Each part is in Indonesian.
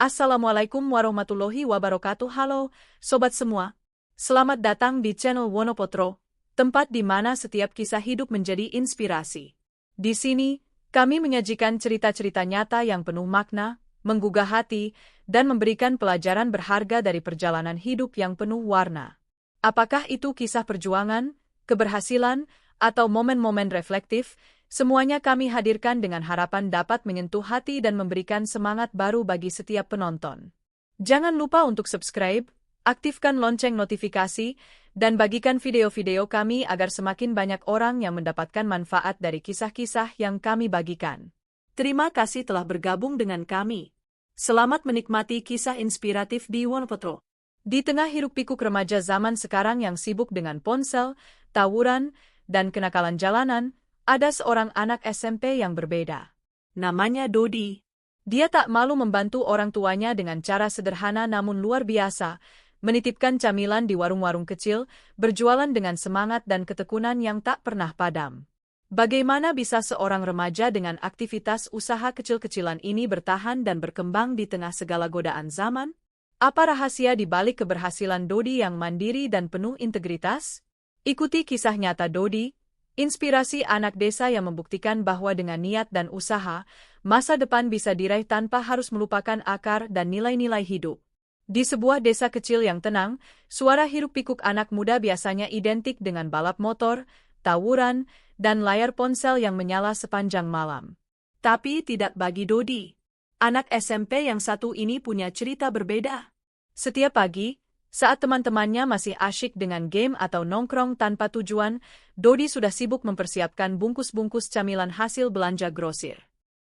Assalamualaikum warahmatullahi wabarakatuh. Halo, sobat semua. Selamat datang di channel Wonopotro, tempat di mana setiap kisah hidup menjadi inspirasi. Di sini, kami menyajikan cerita-cerita nyata yang penuh makna, menggugah hati, dan memberikan pelajaran berharga dari perjalanan hidup yang penuh warna. Apakah itu kisah perjuangan, keberhasilan, atau momen-momen reflektif, semuanya kami hadirkan dengan harapan dapat menyentuh hati dan memberikan semangat baru bagi setiap penonton. Jangan lupa untuk subscribe, aktifkan lonceng notifikasi, dan bagikan video-video kami agar semakin banyak orang yang mendapatkan manfaat dari kisah-kisah yang kami bagikan. Terima kasih telah bergabung dengan kami. Selamat menikmati kisah inspiratif di Wonopotro. Di tengah hiruk-pikuk remaja zaman sekarang yang sibuk dengan ponsel, tawuran, dan kenakalan jalanan, ada seorang anak SMP yang berbeda. Namanya Dodi. Dia tak malu membantu orang tuanya dengan cara sederhana namun luar biasa, menitipkan camilan di warung-warung kecil, berjualan dengan semangat dan ketekunan yang tak pernah padam. Bagaimana bisa seorang remaja dengan aktivitas usaha kecil-kecilan ini bertahan dan berkembang di tengah segala godaan zaman? Apa rahasia di balik keberhasilan Dodi yang mandiri dan penuh integritas? Ikuti kisah nyata Dodi, inspirasi anak desa yang membuktikan bahwa dengan niat dan usaha, masa depan bisa diraih tanpa harus melupakan akar dan nilai-nilai hidup. Di sebuah desa kecil yang tenang, suara hiruk-pikuk anak muda biasanya identik dengan balap motor, tawuran, dan layar ponsel yang menyala sepanjang malam. Tapi tidak bagi Dodi. Anak SMP yang satu ini punya cerita berbeda. Setiap pagi, saat teman-temannya masih asyik dengan game atau nongkrong tanpa tujuan, Dodi sudah sibuk mempersiapkan bungkus-bungkus camilan hasil belanja grosir.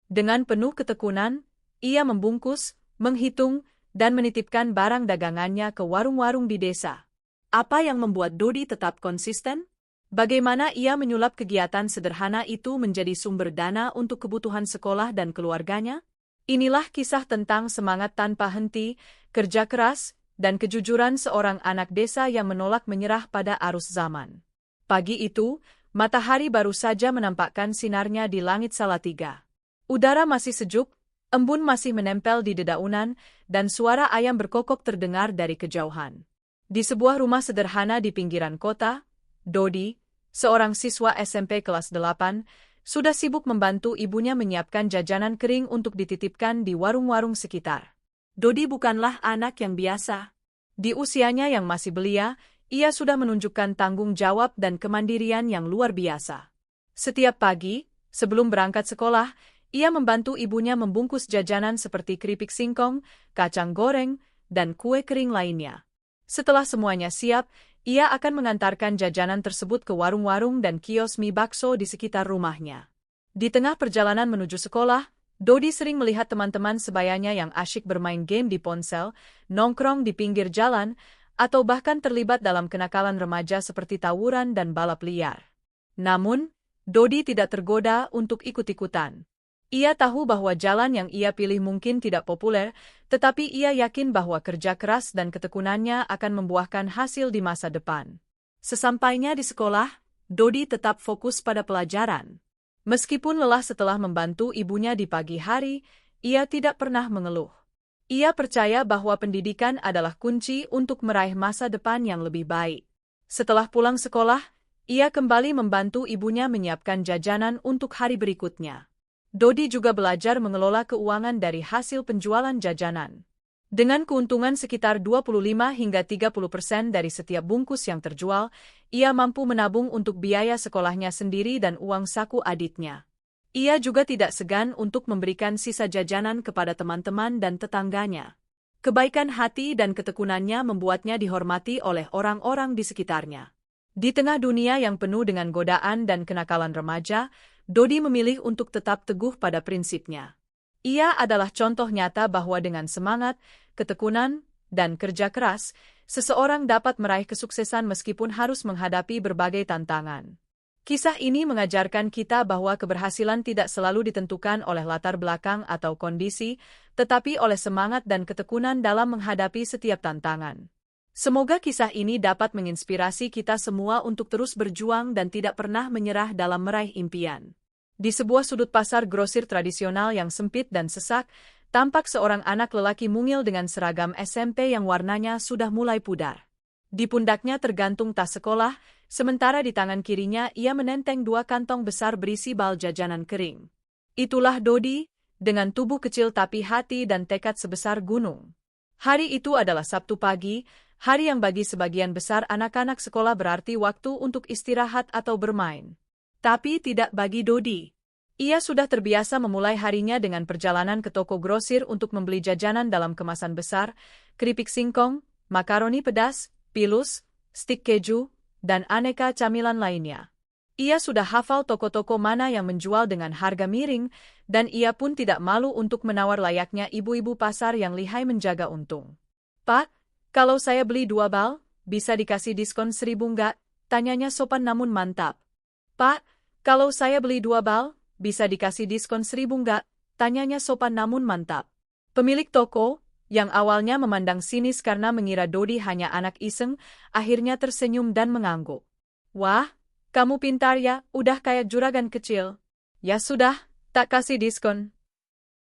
Dengan penuh ketekunan, ia membungkus, menghitung, dan menitipkan barang dagangannya ke warung-warung di desa. Apa yang membuat Dodi tetap konsisten? Bagaimana ia menyulap kegiatan sederhana itu menjadi sumber dana untuk kebutuhan sekolah dan keluarganya? Inilah kisah tentang semangat tanpa henti, kerja keras, dan kejujuran seorang anak desa yang menolak menyerah pada arus zaman. Pagi itu, matahari baru saja menampakkan sinarnya di langit Salatiga. Udara masih sejuk, embun masih menempel di dedaunan, dan suara ayam berkokok terdengar dari kejauhan. Di sebuah rumah sederhana di pinggiran kota, Dodi, seorang siswa SMP kelas 8, sudah sibuk membantu ibunya menyiapkan jajanan kering untuk dititipkan di warung-warung sekitar. Dodi bukanlah anak yang biasa. Di usianya yang masih belia, ia sudah menunjukkan tanggung jawab dan kemandirian yang luar biasa. Setiap pagi, sebelum berangkat sekolah, ia membantu ibunya membungkus jajanan seperti keripik singkong, kacang goreng, dan kue kering lainnya. Setelah semuanya siap, ia akan mengantarkan jajanan tersebut ke warung-warung dan kios mie bakso di sekitar rumahnya. Di tengah perjalanan menuju sekolah, Dodi sering melihat teman-teman sebayanya yang asyik bermain game di ponsel, nongkrong di pinggir jalan, atau bahkan terlibat dalam kenakalan remaja seperti tawuran dan balap liar. Namun, Dodi tidak tergoda untuk ikut-ikutan. Ia tahu bahwa jalan yang ia pilih mungkin tidak populer, tetapi ia yakin bahwa kerja keras dan ketekunannya akan membuahkan hasil di masa depan. Sesampainya di sekolah, Dodi tetap fokus pada pelajaran. Meskipun lelah setelah membantu ibunya di pagi hari, ia tidak pernah mengeluh. Ia percaya bahwa pendidikan adalah kunci untuk meraih masa depan yang lebih baik. Setelah pulang sekolah, ia kembali membantu ibunya menyiapkan jajanan untuk hari berikutnya. Dodi juga belajar mengelola keuangan dari hasil penjualan jajanan. Dengan keuntungan sekitar 25 hingga 30% dari setiap bungkus yang terjual, ia mampu menabung untuk biaya sekolahnya sendiri dan uang saku adiknya. Ia juga tidak segan untuk memberikan sisa jajanan kepada teman-teman dan tetangganya. Kebaikan hati dan ketekunannya membuatnya dihormati oleh orang-orang di sekitarnya. Di tengah dunia yang penuh dengan godaan dan kenakalan remaja, Dodi memilih untuk tetap teguh pada prinsipnya. Ia adalah contoh nyata bahwa dengan semangat, ketekunan, dan kerja keras, seseorang dapat meraih kesuksesan meskipun harus menghadapi berbagai tantangan. Kisah ini mengajarkan kita bahwa keberhasilan tidak selalu ditentukan oleh latar belakang atau kondisi, tetapi oleh semangat dan ketekunan dalam menghadapi setiap tantangan. Semoga kisah ini dapat menginspirasi kita semua untuk terus berjuang dan tidak pernah menyerah dalam meraih impian. Di sebuah sudut pasar grosir tradisional yang sempit dan sesak, tampak seorang anak lelaki mungil dengan seragam SMP yang warnanya sudah mulai pudar. Di pundaknya tergantung tas sekolah, sementara di tangan kirinya ia menenteng 2 kantong besar berisi bal jajanan kering. Itulah Dodi, dengan tubuh kecil tapi hati dan tekad sebesar gunung. Hari itu adalah Sabtu pagi, hari yang bagi sebagian besar anak-anak sekolah berarti waktu untuk istirahat atau bermain. Tapi tidak bagi Dodi. Ia sudah terbiasa memulai harinya dengan perjalanan ke toko grosir untuk membeli jajanan dalam kemasan besar, keripik singkong, makaroni pedas, pilus, stik keju, dan aneka camilan lainnya. Ia sudah hafal toko-toko mana yang menjual dengan harga miring, dan ia pun tidak malu untuk menawar layaknya ibu-ibu pasar yang lihai menjaga untung. "Pak, kalau saya beli 2 bal, bisa dikasih diskon 1.000 nggak?" tanyanya sopan namun mantap. "Pak, kalau saya beli 2 bal, bisa dikasih diskon 1.000 nggak?" tanyanya sopan namun mantap. Pemilik toko, yang awalnya memandang sinis karena mengira Dodi hanya anak iseng, akhirnya tersenyum dan mengangguk. "Wah, kamu pintar ya, udah kayak juragan kecil." "Ya sudah, tak kasih diskon."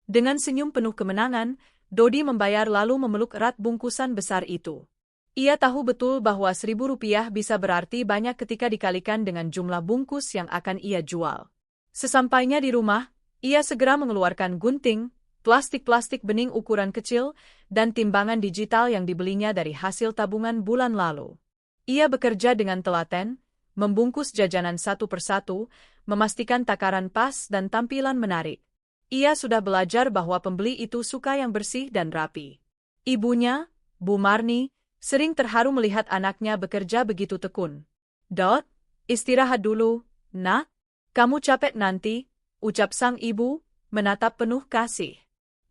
Dengan senyum penuh kemenangan, Dodi membayar lalu memeluk erat bungkusan besar itu. Ia tahu betul bahwa 1.000 rupiah bisa berarti banyak ketika dikalikan dengan jumlah bungkus yang akan ia jual. Sesampainya di rumah, ia segera mengeluarkan gunting, plastik-plastik bening ukuran kecil, dan timbangan digital yang dibelinya dari hasil tabungan bulan lalu. Ia bekerja dengan telaten, membungkus jajanan satu persatu, memastikan takaran pas dan tampilan menarik. Ia sudah belajar bahwa pembeli itu suka yang bersih dan rapi. Ibunya, Bu Marni, sering terharu melihat anaknya bekerja begitu tekun. "Dot, istirahat dulu, nak. Kamu capek nanti," ucap sang ibu, menatap penuh kasih.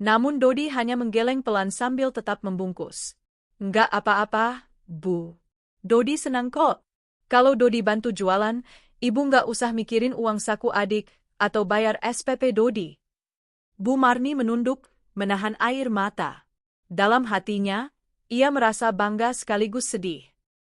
Namun Dodi hanya menggeleng pelan sambil tetap membungkus. "Enggak apa-apa, Bu. Dodi senang kok. Kalau Dodi bantu jualan, ibu nggak usah mikirin uang saku adik, atau bayar SPP Dodi." Bu Marni menunduk, menahan air mata. Dalam hatinya, ia merasa bangga sekaligus sedih.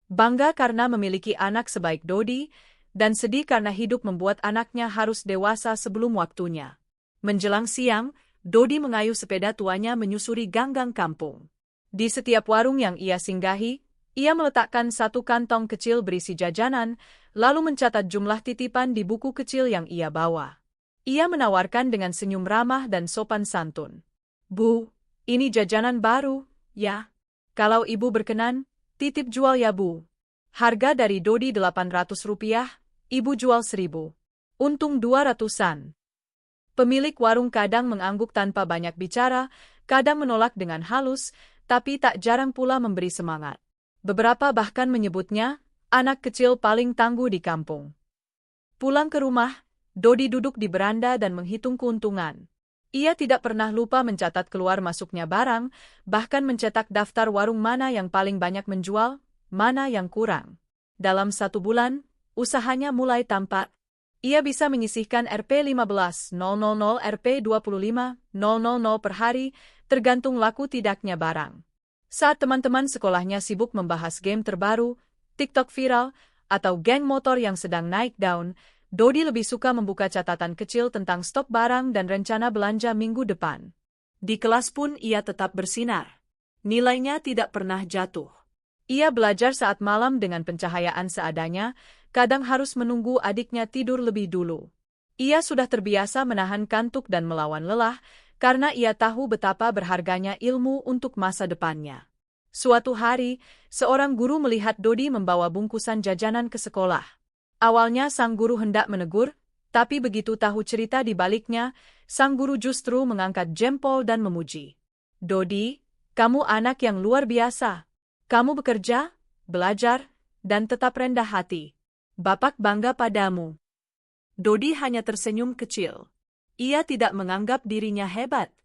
Bangga karena memiliki anak sebaik Dodi, dan sedih karena hidup membuat anaknya harus dewasa sebelum waktunya. Menjelang siang, Dodi mengayuh sepeda tuanya menyusuri gang-gang kampung. Di setiap warung yang ia singgahi, ia meletakkan 1 kantong kecil berisi jajanan, lalu mencatat jumlah titipan di buku kecil yang ia bawa. Ia menawarkan dengan senyum ramah dan sopan santun. "Bu, ini jajanan baru, ya. Kalau ibu berkenan, titip jual ya Bu." Harga dari Dodi 800 rupiah, ibu jual 1.000. Untung 200-an. Pemilik warung kadang mengangguk tanpa banyak bicara, kadang menolak dengan halus, tapi tak jarang pula memberi semangat. Beberapa bahkan menyebutnya, anak kecil paling tangguh di kampung. Pulang ke rumah, Dodi duduk di beranda dan menghitung keuntungan. Ia tidak pernah lupa mencatat keluar masuknya barang, bahkan mencetak daftar warung mana yang paling banyak menjual, mana yang kurang. Dalam 1 bulan, usahanya mulai tampak. Ia bisa menyisihkan Rp15.000 Rp25.000 per hari, tergantung laku tidaknya barang. Saat teman-teman sekolahnya sibuk membahas game terbaru, TikTok viral, atau geng motor yang sedang naik daun, Dodi lebih suka membuka catatan kecil tentang stok barang dan rencana belanja minggu depan. Di kelas pun ia tetap bersinar. Nilainya tidak pernah jatuh. Ia belajar saat malam dengan pencahayaan seadanya, kadang harus menunggu adiknya tidur lebih dulu. Ia sudah terbiasa menahan kantuk dan melawan lelah, karena ia tahu betapa berharganya ilmu untuk masa depannya. Suatu hari, seorang guru melihat Dodi membawa bungkusan jajanan ke sekolah. Awalnya sang guru hendak menegur, tapi begitu tahu cerita di baliknya, sang guru justru mengangkat jempol dan memuji. "Dodi, kamu anak yang luar biasa. Kamu bekerja, belajar, dan tetap rendah hati. Bapak bangga padamu." Dodi hanya tersenyum kecil. Ia tidak menganggap dirinya hebat.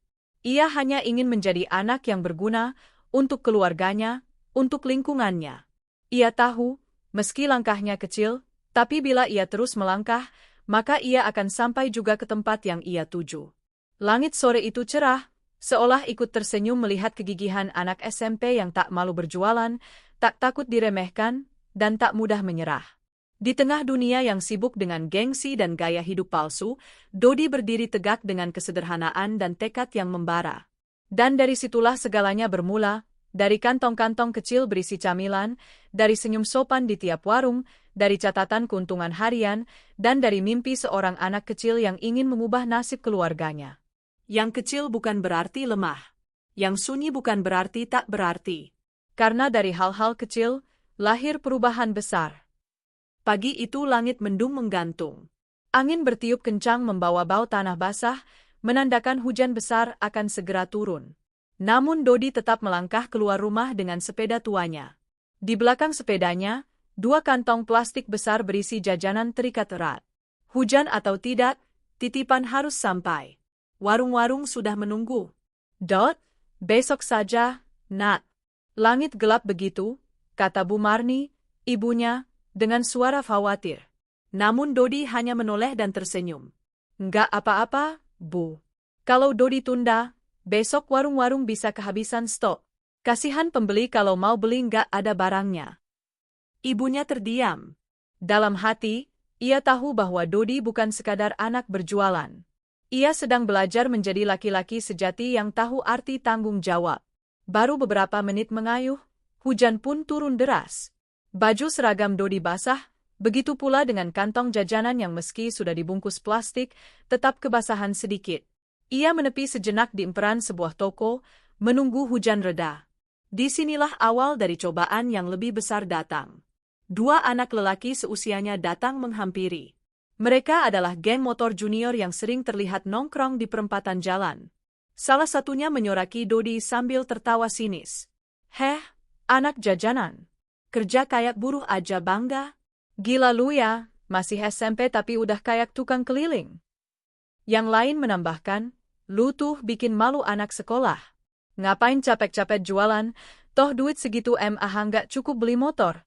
Ia hanya ingin menjadi anak yang berguna untuk keluarganya, untuk lingkungannya. Ia tahu, meski langkahnya kecil, tapi bila ia terus melangkah, maka ia akan sampai juga ke tempat yang ia tuju. Langit sore itu cerah, seolah ikut tersenyum melihat kegigihan anak SMP yang tak malu berjualan, tak takut diremehkan, dan tak mudah menyerah. Di tengah dunia yang sibuk dengan gengsi dan gaya hidup palsu, Dodi berdiri tegak dengan kesederhanaan dan tekad yang membara. Dan dari situlah segalanya bermula, dari kantong-kantong kecil berisi camilan, dari senyum sopan di tiap warung, dari catatan keuntungan harian, dan dari mimpi seorang anak kecil yang ingin mengubah nasib keluarganya. Yang kecil bukan berarti lemah. Yang sunyi bukan berarti tak berarti. Karena dari hal-hal kecil, lahir perubahan besar. Pagi itu langit mendung menggantung. Angin bertiup kencang membawa bau tanah basah, menandakan hujan besar akan segera turun. Namun Dodi tetap melangkah keluar rumah dengan sepeda tuanya. Di belakang sepedanya, 2 kantong plastik besar berisi jajanan terikat erat. Hujan atau tidak, titipan harus sampai. Warung-warung sudah menunggu. Dot, besok saja, Nak. Langit gelap begitu, kata Bu Marni, ibunya, dengan suara khawatir. Namun Dodi hanya menoleh dan tersenyum. Enggak apa-apa, Bu. Kalau Dodi tunda, besok warung-warung bisa kehabisan stok. Kasihan pembeli kalau mau beli nggak ada barangnya. Ibunya terdiam. Dalam hati, ia tahu bahwa Dodi bukan sekadar anak berjualan. Ia sedang belajar menjadi laki-laki sejati yang tahu arti tanggung jawab. Baru beberapa menit mengayuh, hujan pun turun deras. Baju seragam Dodi basah, begitu pula dengan kantong jajanan yang meski sudah dibungkus plastik, tetap kebasahan sedikit. Ia menepi sejenak di emperan sebuah toko, menunggu hujan reda. Disinilah awal dari cobaan yang lebih besar datang. 2 anak lelaki seusianya datang menghampiri. Mereka adalah geng motor junior yang sering terlihat nongkrong di perempatan jalan. Salah satunya menyoraki Dodi sambil tertawa sinis. Heh, anak jajanan. Kerja kayak buruh aja bangga. Gila lu ya, masih SMP tapi udah kayak tukang keliling. Yang lain menambahkan, lu tuh bikin malu anak sekolah. Ngapain capek-capek jualan, toh duit segitu mah nggak cukup beli motor.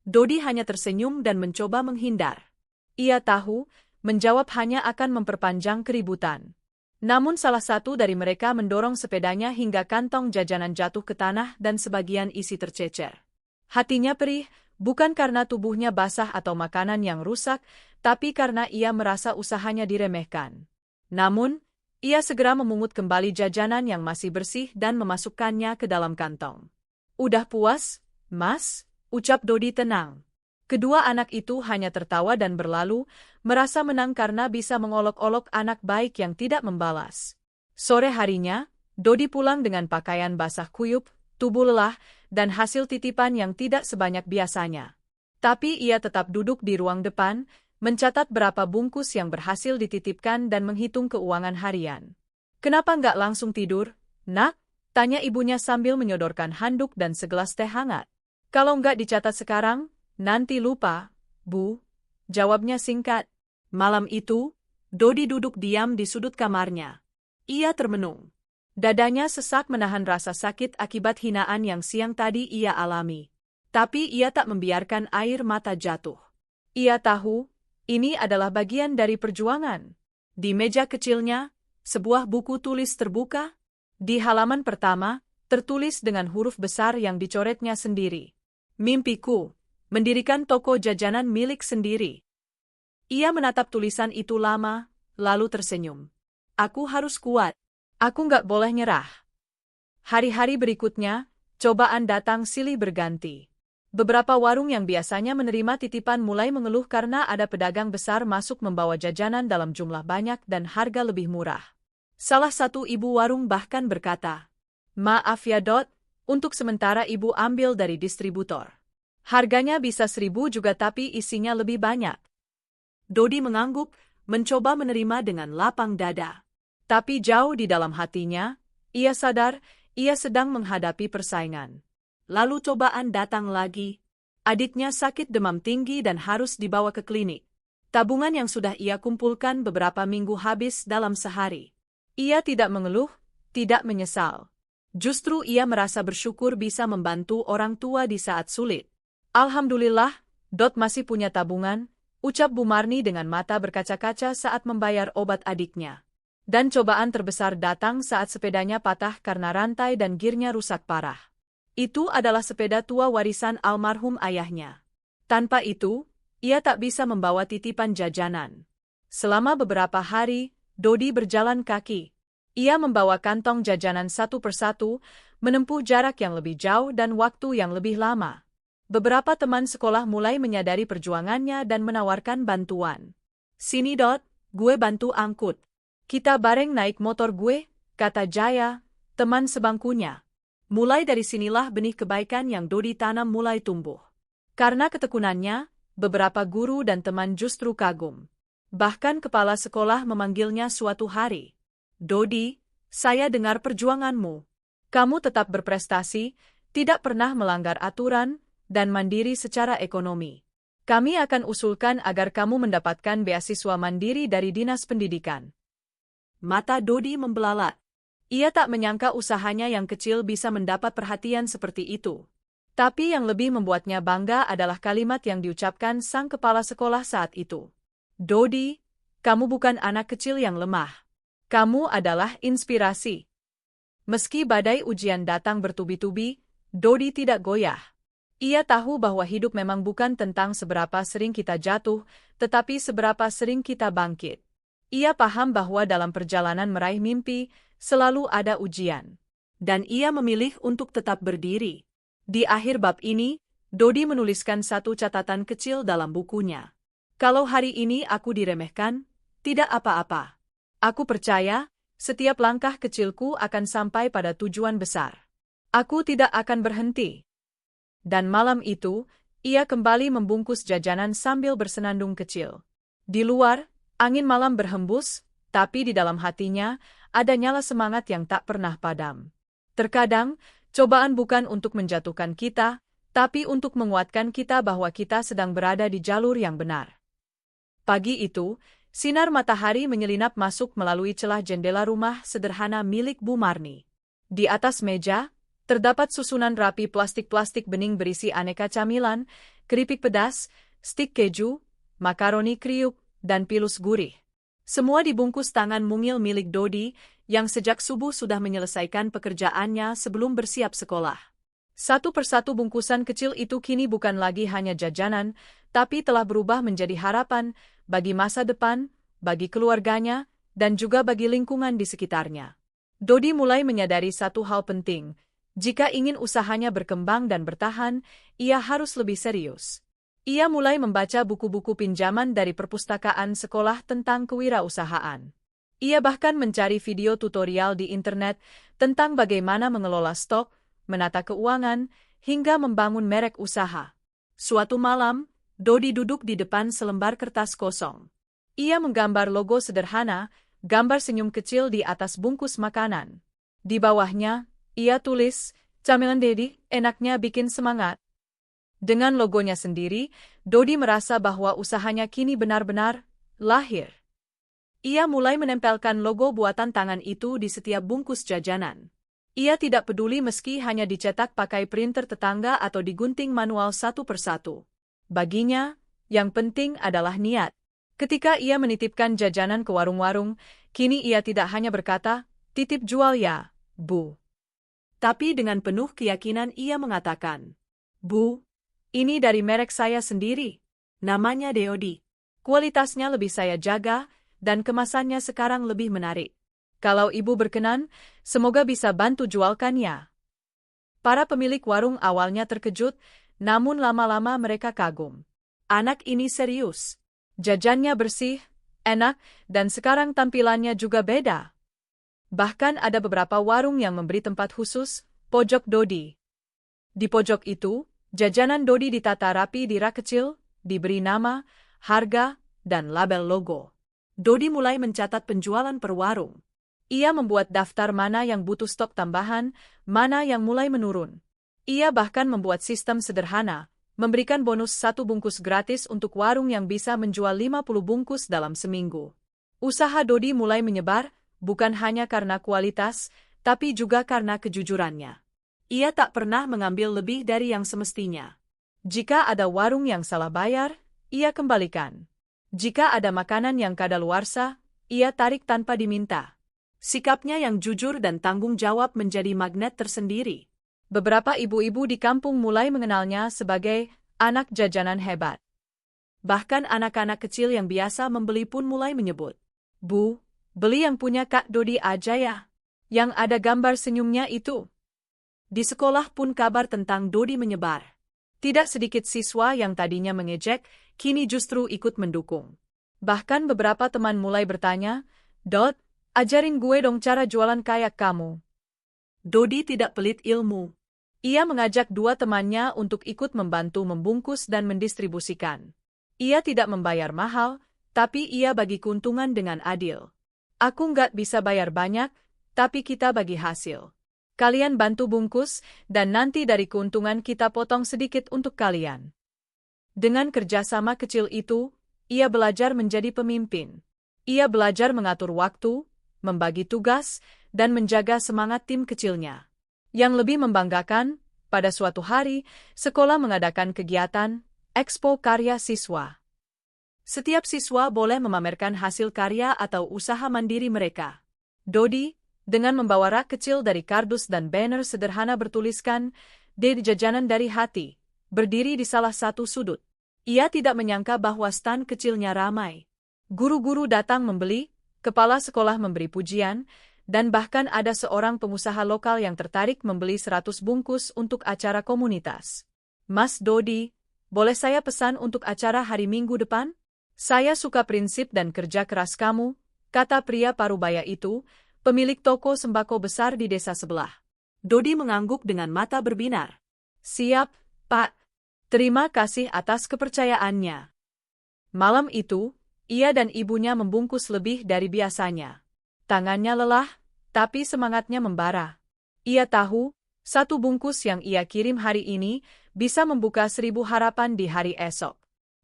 Dodi hanya tersenyum dan mencoba menghindar. Ia tahu, menjawab hanya akan memperpanjang keributan. Namun salah satu dari mereka mendorong sepedanya hingga kantong jajanan jatuh ke tanah dan sebagian isi tercecer. Hatinya perih, bukan karena tubuhnya basah atau makanan yang rusak, tapi karena ia merasa usahanya diremehkan. Namun, ia segera memungut kembali jajanan yang masih bersih dan memasukkannya ke dalam kantong. Udah puas, Mas? Ucap Dodi tenang. Kedua anak itu hanya tertawa dan berlalu, merasa menang karena bisa mengolok-olok anak baik yang tidak membalas. Sore harinya, Dodi pulang dengan pakaian basah kuyup, tubuh lelah, dan hasil titipan yang tidak sebanyak biasanya. Tapi ia tetap duduk di ruang depan, mencatat berapa bungkus yang berhasil dititipkan dan menghitung keuangan harian. Kenapa nggak langsung tidur, Nak? Tanya ibunya sambil menyodorkan handuk dan segelas teh hangat. Kalau nggak dicatat sekarang, nanti lupa, Bu. Jawabnya singkat. Malam itu, Dodi duduk diam di sudut kamarnya. Ia termenung. Dadanya sesak menahan rasa sakit akibat hinaan yang siang tadi ia alami. Tapi ia tak membiarkan air mata jatuh. Ia tahu, ini adalah bagian dari perjuangan. Di meja kecilnya, sebuah buku tulis terbuka. Di halaman pertama, tertulis dengan huruf besar yang dicoretnya sendiri. Mimpiku, mendirikan toko jajanan milik sendiri. Ia menatap tulisan itu lama, lalu tersenyum. Aku harus kuat. Aku nggak boleh nyerah. Hari-hari berikutnya, cobaan datang silih berganti. Beberapa warung yang biasanya menerima titipan mulai mengeluh karena ada pedagang besar masuk membawa jajanan dalam jumlah banyak dan harga lebih murah. Salah satu ibu warung bahkan berkata, "Maaf ya Dot, untuk sementara ibu ambil dari distributor. Harganya bisa 1.000 juga tapi isinya lebih banyak." Dodi mengangguk, mencoba menerima dengan lapang dada. Tapi jauh di dalam hatinya, ia sadar ia sedang menghadapi persaingan. Lalu cobaan datang lagi. Adiknya sakit demam tinggi dan harus dibawa ke klinik. Tabungan yang sudah ia kumpulkan beberapa minggu habis dalam sehari. Ia tidak mengeluh, tidak menyesal. Justru ia merasa bersyukur bisa membantu orang tua di saat sulit. Alhamdulillah, Dot masih punya tabungan, ucap Bu Marni dengan mata berkaca-kaca saat membayar obat adiknya. Dan cobaan terbesar datang saat sepedanya patah karena rantai dan girnya rusak parah. Itu adalah sepeda tua warisan almarhum ayahnya. Tanpa itu, ia tak bisa membawa titipan jajanan. Selama beberapa hari, Dodi berjalan kaki. Ia membawa kantong jajanan satu persatu, menempuh jarak yang lebih jauh dan waktu yang lebih lama. Beberapa teman sekolah mulai menyadari perjuangannya dan menawarkan bantuan. "Sini Dot, gue bantu angkut." "Kita bareng naik motor gue," kata Jaya, teman sebangkunya. Mulai dari sinilah benih kebaikan yang Dodi tanam mulai tumbuh. Karena ketekunannya, beberapa guru dan teman justru kagum. Bahkan kepala sekolah memanggilnya suatu hari. "Dodi, saya dengar perjuanganmu. Kamu tetap berprestasi, tidak pernah melanggar aturan, dan mandiri secara ekonomi. Kami akan usulkan agar kamu mendapatkan beasiswa mandiri dari Dinas Pendidikan." Mata Dodi membelalat. Ia tak menyangka usahanya yang kecil bisa mendapat perhatian seperti itu. Tapi yang lebih membuatnya bangga adalah kalimat yang diucapkan sang kepala sekolah saat itu. "Dodi, kamu bukan anak kecil yang lemah. Kamu adalah inspirasi." Meski badai ujian datang bertubi-tubi, Dodi tidak goyah. Ia tahu bahwa hidup memang bukan tentang seberapa sering kita jatuh, tetapi seberapa sering kita bangkit. Ia paham bahwa dalam perjalanan meraih mimpi, selalu ada ujian. Dan ia memilih untuk tetap berdiri. Di akhir bab ini, Dodi menuliskan satu catatan kecil dalam bukunya. "Kalau hari ini aku diremehkan, tidak apa-apa. Aku percaya, setiap langkah kecilku akan sampai pada tujuan besar. Aku tidak akan berhenti." Dan malam itu, ia kembali membungkus jajanan sambil bersenandung kecil. Di luar, angin malam berhembus, tapi di dalam hatinya, ada nyala semangat yang tak pernah padam. Terkadang, cobaan bukan untuk menjatuhkan kita, tapi untuk menguatkan kita bahwa kita sedang berada di jalur yang benar. Pagi itu, sinar matahari menyelinap masuk melalui celah jendela rumah sederhana milik Bu Marni. Di atas meja, terdapat susunan rapi plastik-plastik bening berisi aneka camilan, keripik pedas, stik keju, makaroni kriuk, dan pilus gurih. Semua dibungkus tangan mungil milik Dodi, yang sejak subuh sudah menyelesaikan pekerjaannya sebelum bersiap sekolah. Satu persatu bungkusan kecil itu kini bukan lagi hanya jajanan, tapi telah berubah menjadi harapan bagi masa depan, bagi keluarganya, dan juga bagi lingkungan di sekitarnya. Dodi mulai menyadari satu hal penting. Jika ingin usahanya berkembang dan bertahan, ia harus lebih serius. Ia mulai membaca buku-buku pinjaman dari perpustakaan sekolah tentang kewirausahaan. Ia bahkan mencari video tutorial di internet tentang bagaimana mengelola stok, menata keuangan, hingga membangun merek usaha. Suatu malam, Dodi duduk di depan selembar kertas kosong. Ia menggambar logo sederhana, gambar senyum kecil di atas bungkus makanan. Di bawahnya, ia tulis, "Camilan Dedi, enaknya bikin semangat." Dengan logonya sendiri, Dodi merasa bahwa usahanya kini benar-benar lahir. Ia mulai menempelkan logo buatan tangan itu di setiap bungkus jajanan. Ia tidak peduli meski hanya dicetak pakai printer tetangga atau digunting manual satu persatu. Baginya, yang penting adalah niat. Ketika ia menitipkan jajanan ke warung-warung, kini ia tidak hanya berkata, "Titip jual ya, Bu." Tapi dengan penuh keyakinan ia mengatakan, "Bu, ini dari merek saya sendiri. Namanya Deodi. Kualitasnya lebih saya jaga, dan kemasannya sekarang lebih menarik. Kalau Ibu berkenan, semoga bisa bantu jualkan ya." Para pemilik warung awalnya terkejut, namun lama-lama mereka kagum. Anak ini serius. Jajannya bersih, enak, dan sekarang tampilannya juga beda. Bahkan ada beberapa warung yang memberi tempat khusus, pojok Dodi. Di pojok itu, jajanan Dodi ditata rapi di rak kecil, diberi nama, harga, dan label logo. Dodi mulai mencatat penjualan per warung. Ia membuat daftar mana yang butuh stok tambahan, mana yang mulai menurun. Ia bahkan membuat sistem sederhana, memberikan bonus 1 bungkus gratis untuk warung yang bisa menjual 50 bungkus dalam seminggu. Usaha Dodi mulai menyebar, bukan hanya karena kualitas, tapi juga karena kejujurannya. Ia tak pernah mengambil lebih dari yang semestinya. Jika ada warung yang salah bayar, ia kembalikan. Jika ada makanan yang kadaluarsa, ia tarik tanpa diminta. Sikapnya yang jujur dan tanggung jawab menjadi magnet tersendiri. Beberapa ibu-ibu di kampung mulai mengenalnya sebagai anak jajanan hebat. Bahkan anak-anak kecil yang biasa membeli pun mulai menyebut, "Bu, Beli yang punya Kak Dodi aja ya. Yang ada gambar senyumnya itu. Di sekolah pun kabar tentang Dodi menyebar. Tidak sedikit siswa yang tadinya mengejek, kini justru ikut mendukung. Bahkan beberapa teman mulai bertanya, "Dot, ajarin gue dong cara jualan kayak kamu." Dodi tidak pelit ilmu. Ia mengajak dua temannya untuk ikut membantu membungkus dan mendistribusikan. Ia tidak membayar mahal, tapi ia bagi keuntungan dengan adil. "Aku nggak bisa bayar banyak, tapi kita bagi hasil. Kalian bantu bungkus, dan nanti dari keuntungan kita potong sedikit untuk kalian." Dengan kerjasama kecil itu, ia belajar menjadi pemimpin. Ia belajar mengatur waktu, membagi tugas, dan menjaga semangat tim kecilnya. Yang lebih membanggakan, pada suatu hari, sekolah mengadakan kegiatan Expo Karya Siswa. Setiap siswa boleh memamerkan hasil karya atau usaha mandiri mereka. Dodi, dengan membawa rak kecil dari kardus dan banner sederhana bertuliskan, "D Jajanan dari Hati," berdiri di salah satu sudut. Ia tidak menyangka bahwa stan kecilnya ramai. Guru-guru datang membeli, kepala sekolah memberi pujian, dan bahkan ada seorang pengusaha lokal yang tertarik membeli 100 bungkus untuk acara komunitas. "Mas Dodi, boleh saya pesan untuk acara hari Minggu depan? Saya suka prinsip dan kerja keras kamu," kata pria parubaya itu, pemilik toko sembako besar di desa sebelah. Dodi mengangguk dengan mata berbinar. "Siap, Pak. Terima kasih atas kepercayaannya." Malam itu, ia dan ibunya membungkus lebih dari biasanya. Tangannya lelah, tapi semangatnya membara. Ia tahu, satu bungkus yang ia kirim hari ini bisa membuka 1000 harapan di hari esok.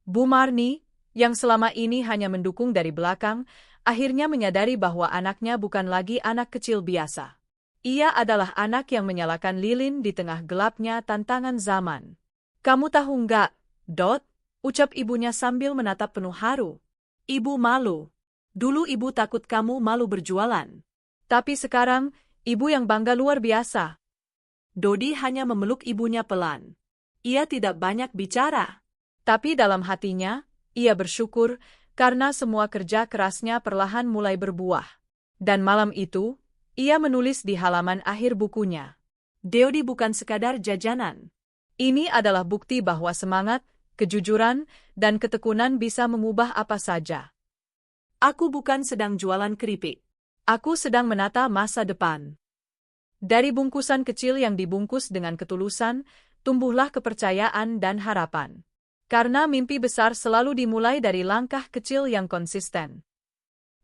Bu Marni, yang selama ini hanya mendukung dari belakang, akhirnya menyadari bahwa anaknya bukan lagi anak kecil biasa. Ia adalah anak yang menyalakan lilin di tengah gelapnya tantangan zaman. "Kamu tahu nggak, Dot?" ucap ibunya sambil menatap penuh haru. "Ibu malu. Dulu ibu takut kamu malu berjualan. Tapi sekarang, ibu yang bangga luar biasa." Dodi hanya memeluk ibunya pelan. Ia tidak banyak bicara. Tapi dalam hatinya, ia bersyukur karena semua kerja kerasnya perlahan mulai berbuah. Dan malam itu, ia menulis di halaman akhir bukunya, "Dodi bukan sekadar jajanan. Ini adalah bukti bahwa semangat, kejujuran, dan ketekunan bisa mengubah apa saja. Aku bukan sedang jualan keripik. Aku sedang menata masa depan." Dari bungkusan kecil yang dibungkus dengan ketulusan, tumbuhlah kepercayaan dan harapan. Karena mimpi besar selalu dimulai dari langkah kecil yang konsisten.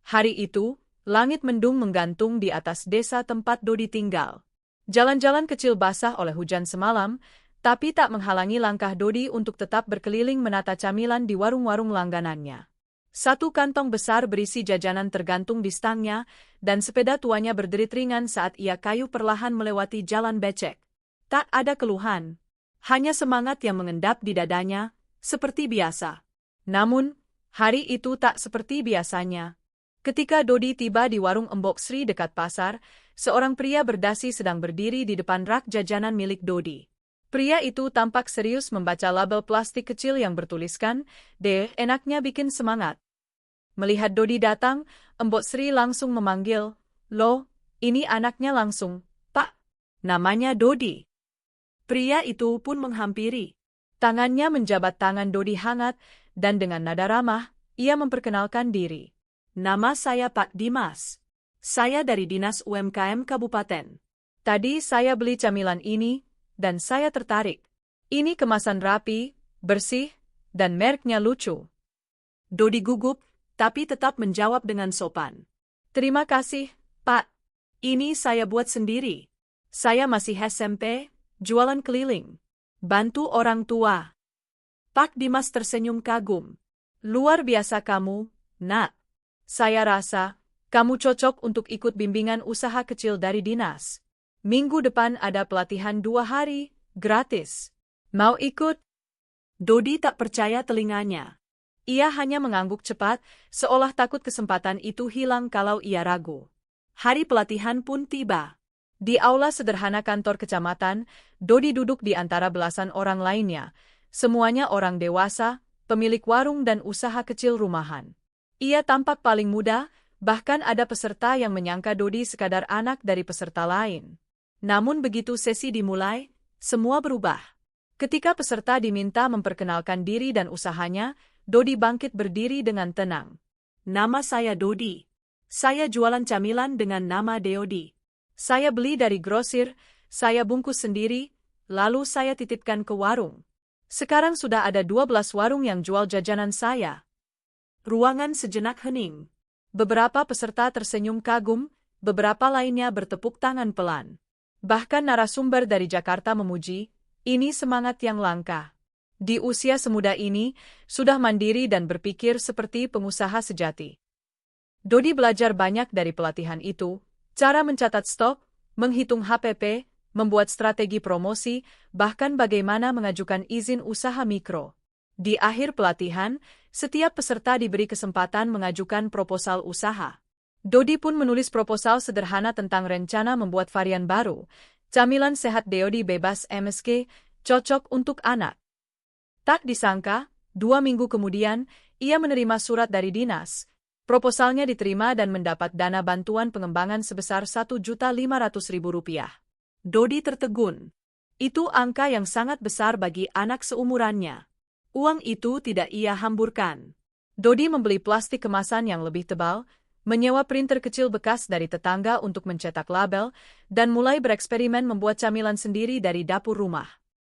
Hari itu, langit mendung menggantung di atas desa tempat Dodi tinggal. Jalan-jalan kecil basah oleh hujan semalam, tapi tak menghalangi langkah Dodi untuk tetap berkeliling menata camilan di warung-warung langganannya. Satu kantong besar berisi jajanan tergantung di stangnya, dan sepeda tuanya berderit ringan saat ia kayuh perlahan melewati jalan becek. Tak ada keluhan, hanya semangat yang mengendap di dadanya, seperti biasa. Namun, hari itu tak seperti biasanya. Ketika Dodi tiba di warung Embok Sri dekat pasar, seorang pria berdasi sedang berdiri di depan rak jajanan milik Dodi. Pria itu tampak serius membaca label plastik kecil yang bertuliskan, "D, enaknya bikin semangat." Melihat Dodi datang, Embok Sri langsung memanggil, "Loh, ini anaknya langsung, Pak. Namanya Dodi." Pria itu pun menghampiri. Tangannya menjabat tangan Dodi hangat, dan dengan nada ramah, ia memperkenalkan diri. "Nama saya Pak Dimas. Saya dari Dinas UMKM Kabupaten. Tadi saya beli camilan ini, dan saya tertarik. Ini kemasan rapi, bersih, dan mereknya lucu." Dodi gugup, tapi tetap menjawab dengan sopan. "Terima kasih, Pak. Ini saya buat sendiri. Saya masih SMP, jualan keliling. Bantu orang tua." Pak Dimas tersenyum kagum. "Luar biasa kamu, Nak. Saya rasa, kamu cocok untuk ikut bimbingan usaha kecil dari dinas. Minggu depan ada pelatihan 2 hari, gratis. Mau ikut?" Dodi tak percaya telinganya. Ia hanya mengangguk cepat, seolah takut kesempatan itu hilang kalau ia ragu. Hari pelatihan pun tiba. Di aula sederhana kantor kecamatan, Dodi duduk di antara belasan orang lainnya. Semuanya orang dewasa, pemilik warung dan usaha kecil rumahan. Ia tampak paling muda, Bahkan ada peserta yang menyangka Dodi sekadar anak dari peserta lain. Namun begitu sesi dimulai, semua berubah. Ketika peserta diminta memperkenalkan diri dan usahanya, Dodi bangkit berdiri dengan tenang. Nama saya Dodi. Saya jualan camilan dengan nama Deodi. Saya beli dari grosir, saya bungkus sendiri, lalu saya titipkan ke warung. Sekarang sudah ada 12 warung yang jual jajanan saya. Ruangan sejenak hening. Beberapa peserta tersenyum kagum, beberapa lainnya bertepuk tangan pelan. Bahkan narasumber dari Jakarta memuji, ini semangat yang langka. Di usia semuda ini, sudah mandiri dan berpikir seperti pengusaha sejati. Dodi belajar banyak dari pelatihan itu, cara mencatat stok, menghitung HPP, membuat strategi promosi, bahkan bagaimana mengajukan izin usaha mikro. Di akhir pelatihan, setiap peserta diberi kesempatan mengajukan proposal usaha. Dodi pun menulis proposal sederhana tentang rencana membuat varian baru, camilan sehat Deodi bebas MSG, cocok untuk anak. Tak disangka, 2 minggu kemudian, ia menerima surat dari dinas. Proposalnya diterima dan mendapat dana bantuan pengembangan sebesar Rp1.500.000. Dodi tertegun. Itu angka yang sangat besar bagi anak seumurannya. Uang itu tidak ia hamburkan. Dodi membeli plastik kemasan yang lebih tebal, menyewa printer kecil bekas dari tetangga untuk mencetak label, dan mulai bereksperimen membuat camilan sendiri dari dapur rumah.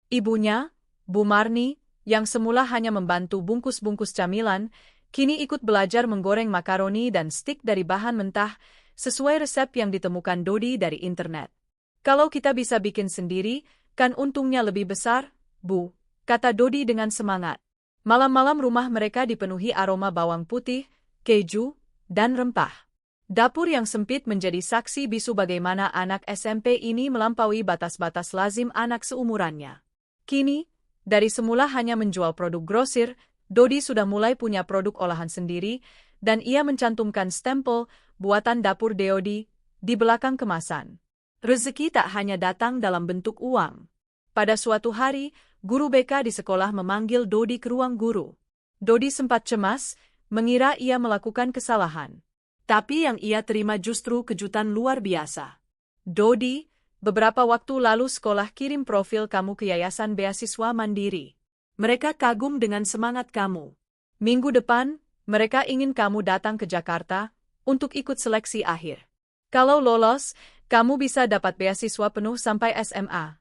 Ibunya, Bu Marni, yang semula hanya membantu bungkus-bungkus camilan, kini ikut belajar menggoreng makaroni dan stik dari bahan mentah, sesuai resep yang ditemukan Dodi dari internet. Kalau kita bisa bikin sendiri, kan untungnya lebih besar, Bu, kata Dodi dengan semangat. Malam-malam rumah mereka dipenuhi aroma bawang putih, keju, dan rempah. Dapur yang sempit menjadi saksi bisu bagaimana anak SMP ini melampaui batas-batas lazim anak seumurannya. Kini, dari semula hanya menjual produk grosir, Dodi sudah mulai punya produk olahan sendiri, dan ia mencantumkan stempel buatan dapur Deodi di belakang kemasan. Rezeki tak hanya datang dalam bentuk uang. Pada suatu hari, guru BK di sekolah memanggil Dodi ke ruang guru. Dodi sempat cemas, mengira ia melakukan kesalahan. Tapi yang ia terima justru kejutan luar biasa. Dodi, beberapa waktu lalu sekolah kirim profil kamu ke Yayasan Beasiswa Mandiri. Mereka kagum dengan semangat kamu. Minggu depan, mereka ingin kamu datang ke Jakarta untuk ikut seleksi akhir. Kalau lolos, kamu bisa dapat beasiswa penuh sampai SMA.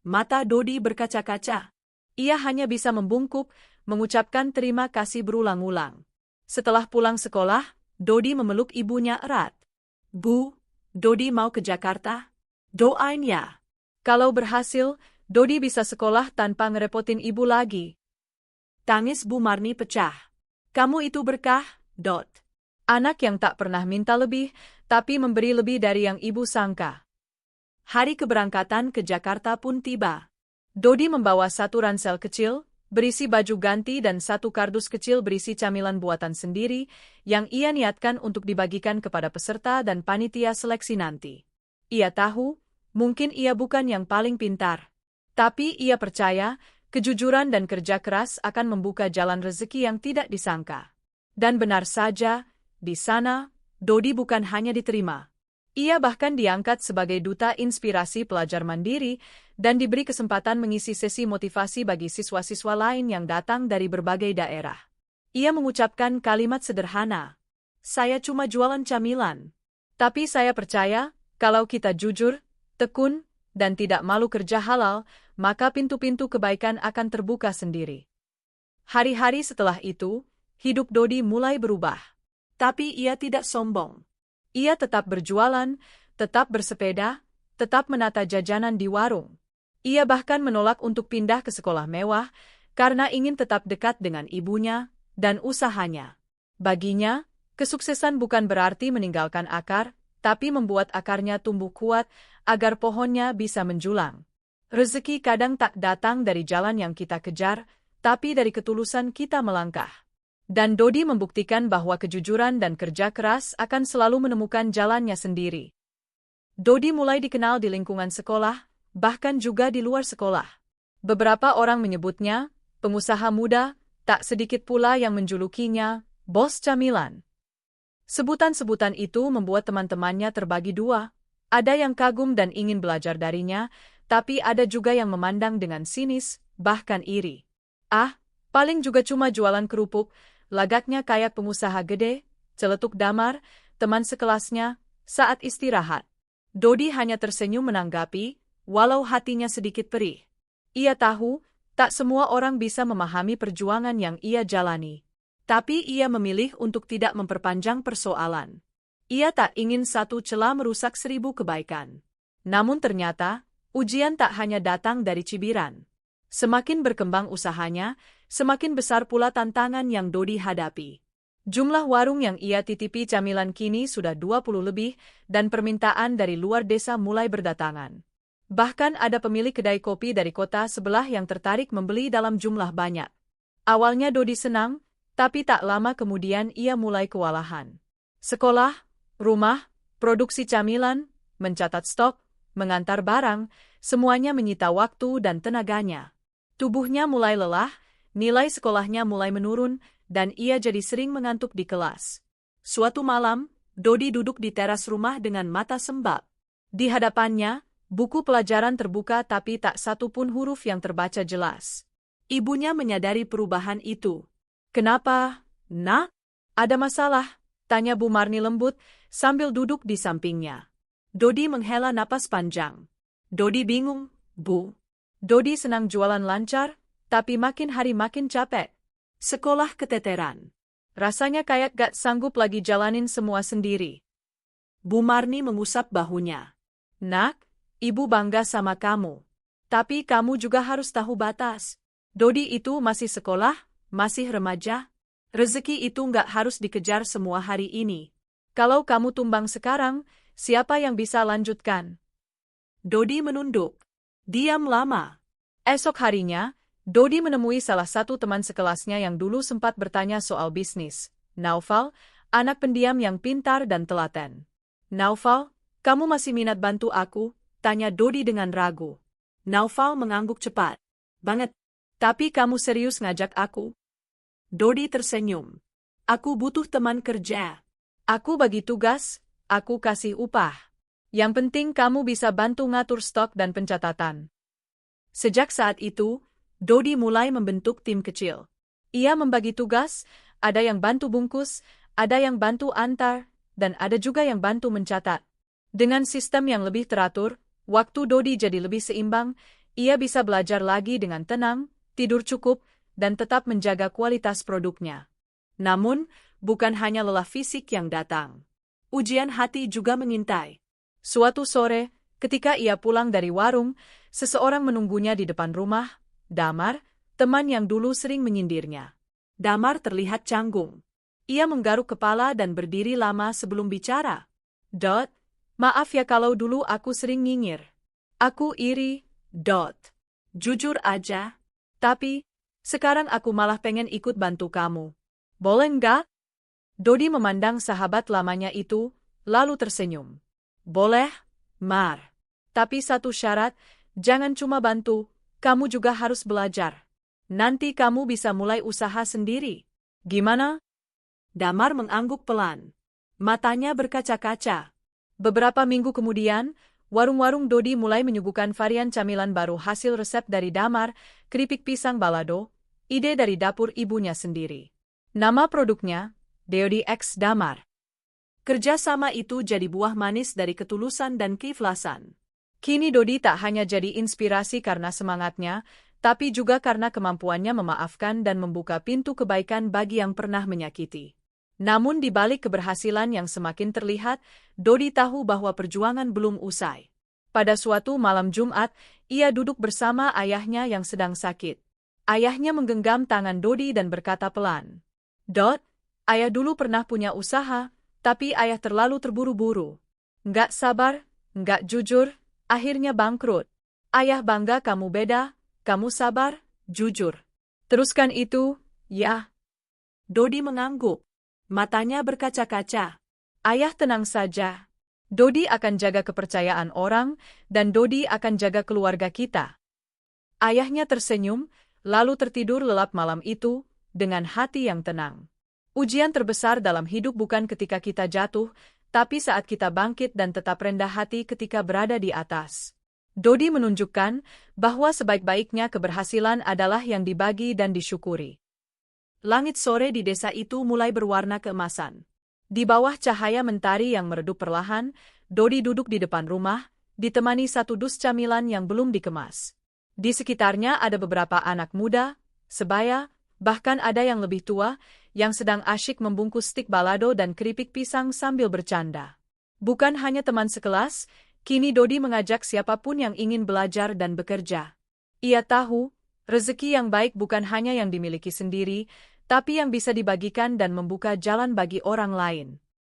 Mata Dodi berkaca-kaca. Ia hanya bisa membungkuk, mengucapkan terima kasih berulang-ulang. Setelah pulang sekolah, Dodi memeluk ibunya erat. Bu, Dodi mau ke Jakarta? Doain ya. Kalau berhasil, Dodi bisa sekolah tanpa ngerepotin ibu lagi. Tangis Bu Marni pecah. Kamu itu berkah, Dot. Anak yang tak pernah minta lebih, tapi memberi lebih dari yang ibu sangka. Hari keberangkatan ke Jakarta pun tiba. Dodi membawa satu ransel kecil, berisi baju ganti dan satu kardus kecil berisi camilan buatan sendiri, yang ia niatkan untuk dibagikan kepada peserta dan panitia seleksi nanti. Ia tahu, mungkin ia bukan yang paling pintar. Tapi ia percaya, kejujuran dan kerja keras akan membuka jalan rezeki yang tidak disangka. Dan benar saja, di sana, Dodi bukan hanya diterima. Ia bahkan diangkat sebagai duta inspirasi pelajar mandiri dan diberi kesempatan mengisi sesi motivasi bagi siswa-siswa lain yang datang dari berbagai daerah. Ia mengucapkan kalimat sederhana, "Saya cuma jualan camilan. Tapi saya percaya, kalau kita jujur, tekun, dan tidak malu kerja halal, maka pintu-pintu kebaikan akan terbuka sendiri." Hari-hari setelah itu, hidup Dodi mulai berubah. Tapi ia tidak sombong. Ia tetap berjualan, tetap bersepeda, tetap menata jajanan di warung. Ia bahkan menolak untuk pindah ke sekolah mewah, karena ingin tetap dekat dengan ibunya dan usahanya. Baginya, kesuksesan bukan berarti meninggalkan akar, tapi membuat akarnya tumbuh kuat, agar pohonnya bisa menjulang. Rezeki kadang tak datang dari jalan yang kita kejar, tapi dari ketulusan kita melangkah. Dan Dodi membuktikan bahwa kejujuran dan kerja keras akan selalu menemukan jalannya sendiri. Dodi mulai dikenal di lingkungan sekolah, bahkan juga di luar sekolah. Beberapa orang menyebutnya pengusaha muda, tak sedikit pula yang menjulukinya bos camilan. Sebutan-sebutan itu membuat teman-temannya terbagi dua. Ada yang kagum dan ingin belajar darinya, tapi ada juga yang memandang dengan sinis, bahkan iri. Ah, paling juga cuma jualan kerupuk, lagaknya kayak pengusaha gede, celetuk Damar, teman sekelasnya, saat istirahat. Dodi hanya tersenyum menanggapi, walau hatinya sedikit perih. Ia tahu, tak semua orang bisa memahami perjuangan yang ia jalani. Tapi ia memilih untuk tidak memperpanjang persoalan. Ia tak ingin satu celah merusak 1000 kebaikan. Namun ternyata, ujian tak hanya datang dari cibiran. Semakin berkembang usahanya, semakin besar pula tantangan yang Dodi hadapi. Jumlah warung yang ia titipi camilan kini sudah 20 lebih, dan permintaan dari luar desa mulai berdatangan. Bahkan ada pemilik kedai kopi dari kota sebelah yang tertarik membeli dalam jumlah banyak. Awalnya Dodi senang, tapi tak lama kemudian ia mulai kewalahan. Sekolah, rumah, produksi camilan, mencatat stok, mengantar barang, semuanya menyita waktu dan tenaganya. Tubuhnya mulai lelah, nilai sekolahnya mulai menurun, dan ia jadi sering mengantuk di kelas. Suatu malam, Dodi duduk di teras rumah dengan mata sembab. Di hadapannya, buku pelajaran terbuka tapi tak satu pun huruf yang terbaca jelas. Ibunya menyadari perubahan itu. "Kenapa, Nak? Ada masalah?" tanya Bu Marni lembut, sambil duduk di sampingnya. Dodi menghela napas panjang. "Dodi bingung, Bu." Dodi senang jualan lancar, tapi makin hari makin capek. Sekolah keteteran. Rasanya kayak gak sanggup lagi jalanin semua sendiri. Bu Marni mengusap bahunya. "Nak, Ibu bangga sama kamu. Tapi kamu juga harus tahu batas. Dodi itu masih sekolah, masih remaja. Rezeki itu nggak harus dikejar semua hari ini. Kalau kamu tumbang sekarang, siapa yang bisa lanjutkan?" Dodi menunduk. Diam lama. Esok harinya, Dodi menemui salah satu teman sekelasnya yang dulu sempat bertanya soal bisnis. Naufal, anak pendiam yang pintar dan telaten. "Naufal, kamu masih minat bantu aku?" tanya Dodi dengan ragu. Naufal mengangguk cepat. "Banget. Tapi kamu serius ngajak aku?" Dodi tersenyum. "Aku butuh teman kerja. Aku bagi tugas, aku kasih upah. Yang penting kamu bisa bantu ngatur stok dan pencatatan." Sejak saat itu, Dodi mulai membentuk tim kecil. Ia membagi tugas, ada yang bantu bungkus, ada yang bantu antar, dan ada juga yang bantu mencatat. Dengan sistem yang lebih teratur, waktu Dodi jadi lebih seimbang, ia bisa belajar lagi dengan tenang, tidur cukup, dan tetap menjaga kualitas produknya. Namun, bukan hanya lelah fisik yang datang. Ujian hati juga mengintai. Suatu sore, ketika ia pulang dari warung, seseorang menunggunya di depan rumah, Damar, teman yang dulu sering menyindirnya. Damar terlihat canggung. Ia menggaruk kepala dan berdiri lama sebelum bicara. "Dot, maaf ya kalau dulu aku sering nyinyir. Aku iri, Dot. Jujur aja. Tapi, sekarang aku malah pengen ikut bantu kamu. Boleh nggak?" Dodi memandang sahabat lamanya itu, lalu tersenyum. "Boleh, Mar. Tapi satu syarat, jangan cuma bantu, kamu juga harus belajar. Nanti kamu bisa mulai usaha sendiri. Gimana?" Damar mengangguk pelan. Matanya berkaca-kaca. Beberapa minggu kemudian, warung-warung Dodi mulai menyuguhkan varian camilan baru hasil resep dari Damar, keripik pisang balado, ide dari dapur ibunya sendiri. Nama produknya, Dodi X Damar. Kerjasama itu jadi buah manis dari ketulusan dan keikhlasan. Kini Dodi tak hanya jadi inspirasi karena semangatnya, tapi juga karena kemampuannya memaafkan dan membuka pintu kebaikan bagi yang pernah menyakiti. Namun di balik keberhasilan yang semakin terlihat, Dodi tahu bahwa perjuangan belum usai. Pada suatu malam Jumat, ia duduk bersama ayahnya yang sedang sakit. Ayahnya menggenggam tangan Dodi dan berkata pelan, "Dot, ayah dulu pernah punya usaha, tapi ayah terlalu terburu-buru. Nggak sabar, nggak jujur, akhirnya bangkrut. Ayah bangga kamu beda, kamu sabar, jujur. Teruskan itu, ya." Dodi mengangguk. Matanya berkaca-kaca. "Ayah tenang saja. Dodi akan jaga kepercayaan orang, dan Dodi akan jaga keluarga kita." Ayahnya tersenyum, lalu tertidur lelap malam itu, dengan hati yang tenang. Ujian terbesar dalam hidup bukan ketika kita jatuh, tapi saat kita bangkit dan tetap rendah hati ketika berada di atas. Dodi menunjukkan bahwa sebaik-baiknya keberhasilan adalah yang dibagi dan disyukuri. Langit sore di desa itu mulai berwarna keemasan. Di bawah cahaya mentari yang meredup perlahan, Dodi duduk di depan rumah, ditemani satu dus camilan yang belum dikemas. Di sekitarnya ada beberapa anak muda, sebaya, bahkan ada yang lebih tua, yang sedang asyik membungkus stik balado dan keripik pisang sambil bercanda. Bukan hanya teman sekelas, kini Dodi mengajak siapapun yang ingin belajar dan bekerja. Ia tahu, rezeki yang baik bukan hanya yang dimiliki sendiri, tapi yang bisa dibagikan dan membuka jalan bagi orang lain.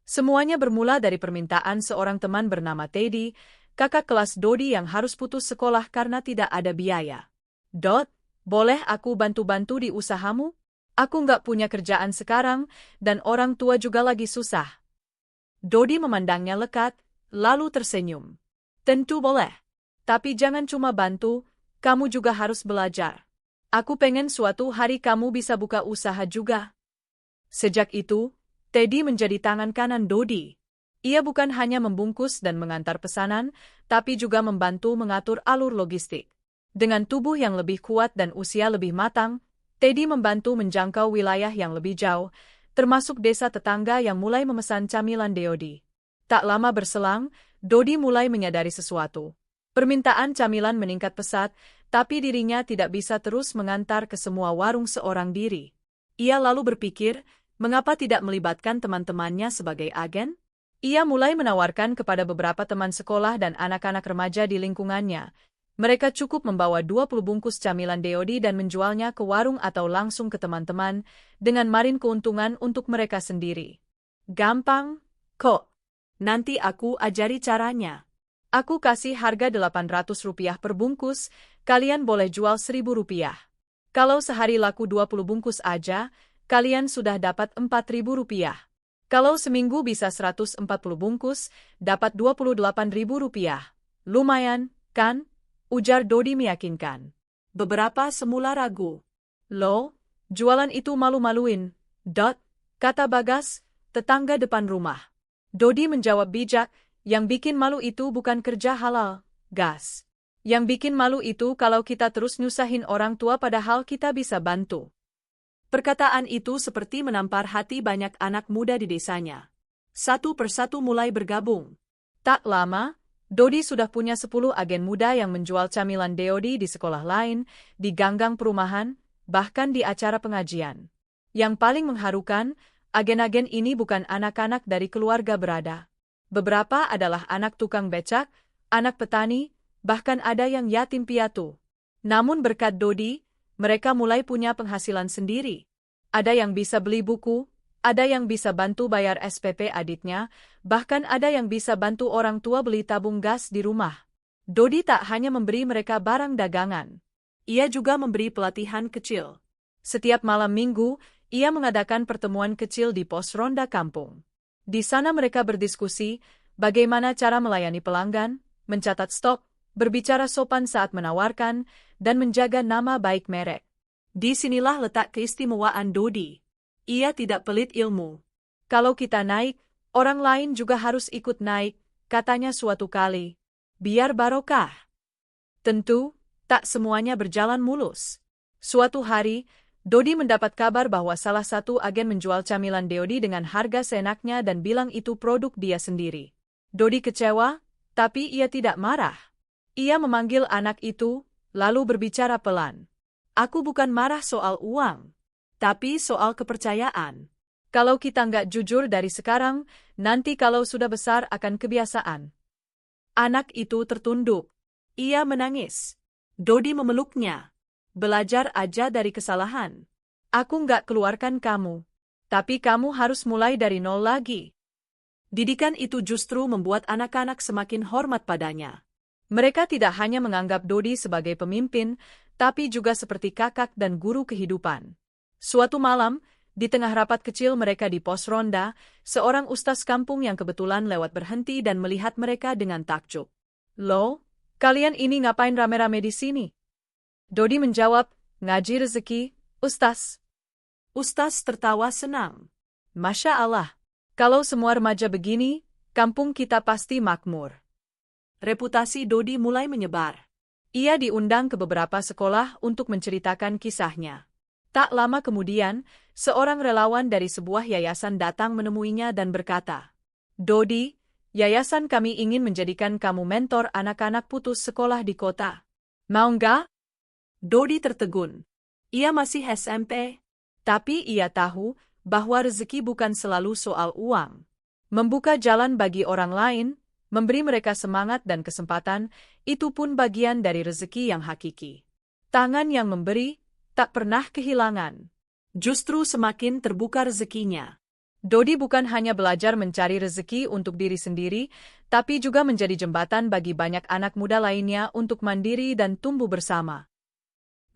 Semuanya bermula dari permintaan seorang teman bernama Teddy, kakak kelas Dodi yang harus putus sekolah karena tidak ada biaya. "Dot, boleh aku bantu-bantu di usahamu? Aku nggak punya kerjaan sekarang, dan orang tua juga lagi susah." Dodi memandangnya lekat, lalu tersenyum. "Tentu boleh. Tapi jangan cuma bantu, kamu juga harus belajar. Aku pengen suatu hari kamu bisa buka usaha juga." Sejak itu, Teddy menjadi tangan kanan Dodi. Ia bukan hanya membungkus dan mengantar pesanan, tapi juga membantu mengatur alur logistik. Dengan tubuh yang lebih kuat dan usia lebih matang, Teddy membantu menjangkau wilayah yang lebih jauh, termasuk desa tetangga yang mulai memesan camilan Dodi. Tak lama berselang, Dodi mulai menyadari sesuatu. Permintaan camilan meningkat pesat, tapi dirinya tidak bisa terus mengantar ke semua warung seorang diri. Ia lalu berpikir, mengapa tidak melibatkan teman-temannya sebagai agen? Ia mulai menawarkan kepada beberapa teman sekolah dan anak-anak remaja di lingkungannya. Mereka cukup membawa 20 bungkus camilan Dodi dan menjualnya ke warung atau langsung ke teman-teman, dengan margin keuntungan untuk mereka sendiri. "Gampang, kok. Nanti aku ajari caranya. Aku kasih harga Rp800 per bungkus, kalian boleh jual Rp1.000. Kalau sehari laku 20 bungkus aja, kalian sudah dapat Rp4.000. Kalau seminggu bisa 140 bungkus, dapat Rp28.000. Lumayan, kan?" ujar Dodi meyakinkan. Beberapa semula ragu. "Loh, jualan itu malu-maluin, Dot," kata Bagas, tetangga depan rumah. Dodi menjawab bijak, "Yang bikin malu itu bukan kerja halal, Gas. Yang bikin malu itu kalau kita terus nyusahin orang tua padahal kita bisa bantu." Perkataan itu seperti menampar hati banyak anak muda di desanya. Satu persatu mulai bergabung. Tak lama, Dodi sudah punya 10 agen muda yang menjual camilan Dodi di sekolah lain, di ganggang perumahan, bahkan di acara pengajian. Yang paling mengharukan, agen-agen ini bukan anak-anak dari keluarga berada. Beberapa adalah anak tukang becak, anak petani, bahkan ada yang yatim piatu. Namun berkat Dodi, mereka mulai punya penghasilan sendiri. Ada yang bisa beli buku, ada yang bisa bantu bayar SPP adiknya, bahkan ada yang bisa bantu orang tua beli tabung gas di rumah. Dodi tak hanya memberi mereka barang dagangan. Ia juga memberi pelatihan kecil. Setiap malam minggu, ia mengadakan pertemuan kecil di pos ronda kampung. Di sana mereka berdiskusi bagaimana cara melayani pelanggan, mencatat stok, berbicara sopan saat menawarkan, dan menjaga nama baik merek. Di sinilah letak keistimewaan Dodi. Ia tidak pelit ilmu. "Kalau kita naik, orang lain juga harus ikut naik," katanya suatu kali. "Biar barokah." Tentu, tak semuanya berjalan mulus. Suatu hari, Dodi mendapat kabar bahwa salah satu agen menjual camilan Dodi dengan harga seenaknya dan bilang itu produk dia sendiri. Dodi kecewa, tapi ia tidak marah. Ia memanggil anak itu, lalu berbicara pelan. "Aku bukan marah soal uang, tapi soal kepercayaan. Kalau kita nggak jujur dari sekarang, nanti kalau sudah besar akan kebiasaan." Anak itu tertunduk. Ia menangis. Dodi memeluknya. "Belajar aja dari kesalahan. Aku nggak keluarkan kamu. Tapi kamu harus mulai dari nol lagi." Didikan itu justru membuat anak-anak semakin hormat padanya. Mereka tidak hanya menganggap Dodi sebagai pemimpin, tapi juga seperti kakak dan guru kehidupan. Suatu malam, di tengah rapat kecil mereka di pos ronda, seorang ustaz kampung yang kebetulan lewat berhenti dan melihat mereka dengan takjub. "Loh, kalian ini ngapain rame-rame di sini?" Dodi menjawab, "Ngaji rezeki, Ustaz." Ustaz tertawa senang. Masya Allah, kalau semua remaja begini, kampung kita pasti makmur. Reputasi Dodi mulai menyebar. Ia diundang ke beberapa sekolah untuk menceritakan kisahnya. Tak lama kemudian, seorang relawan dari sebuah yayasan datang menemuinya dan berkata, "Dodi, yayasan kami ingin menjadikan kamu mentor anak-anak putus sekolah di kota. Mau nggak?" Dodi tertegun. Ia masih SMP. Tapi ia tahu bahwa rezeki bukan selalu soal uang. Membuka jalan bagi orang lain, memberi mereka semangat dan kesempatan, itu pun bagian dari rezeki yang hakiki. Tangan yang memberi tak pernah kehilangan. Justru semakin terbuka rezekinya. Dodi bukan hanya belajar mencari rezeki untuk diri sendiri, tapi juga menjadi jembatan bagi banyak anak muda lainnya untuk mandiri dan tumbuh bersama.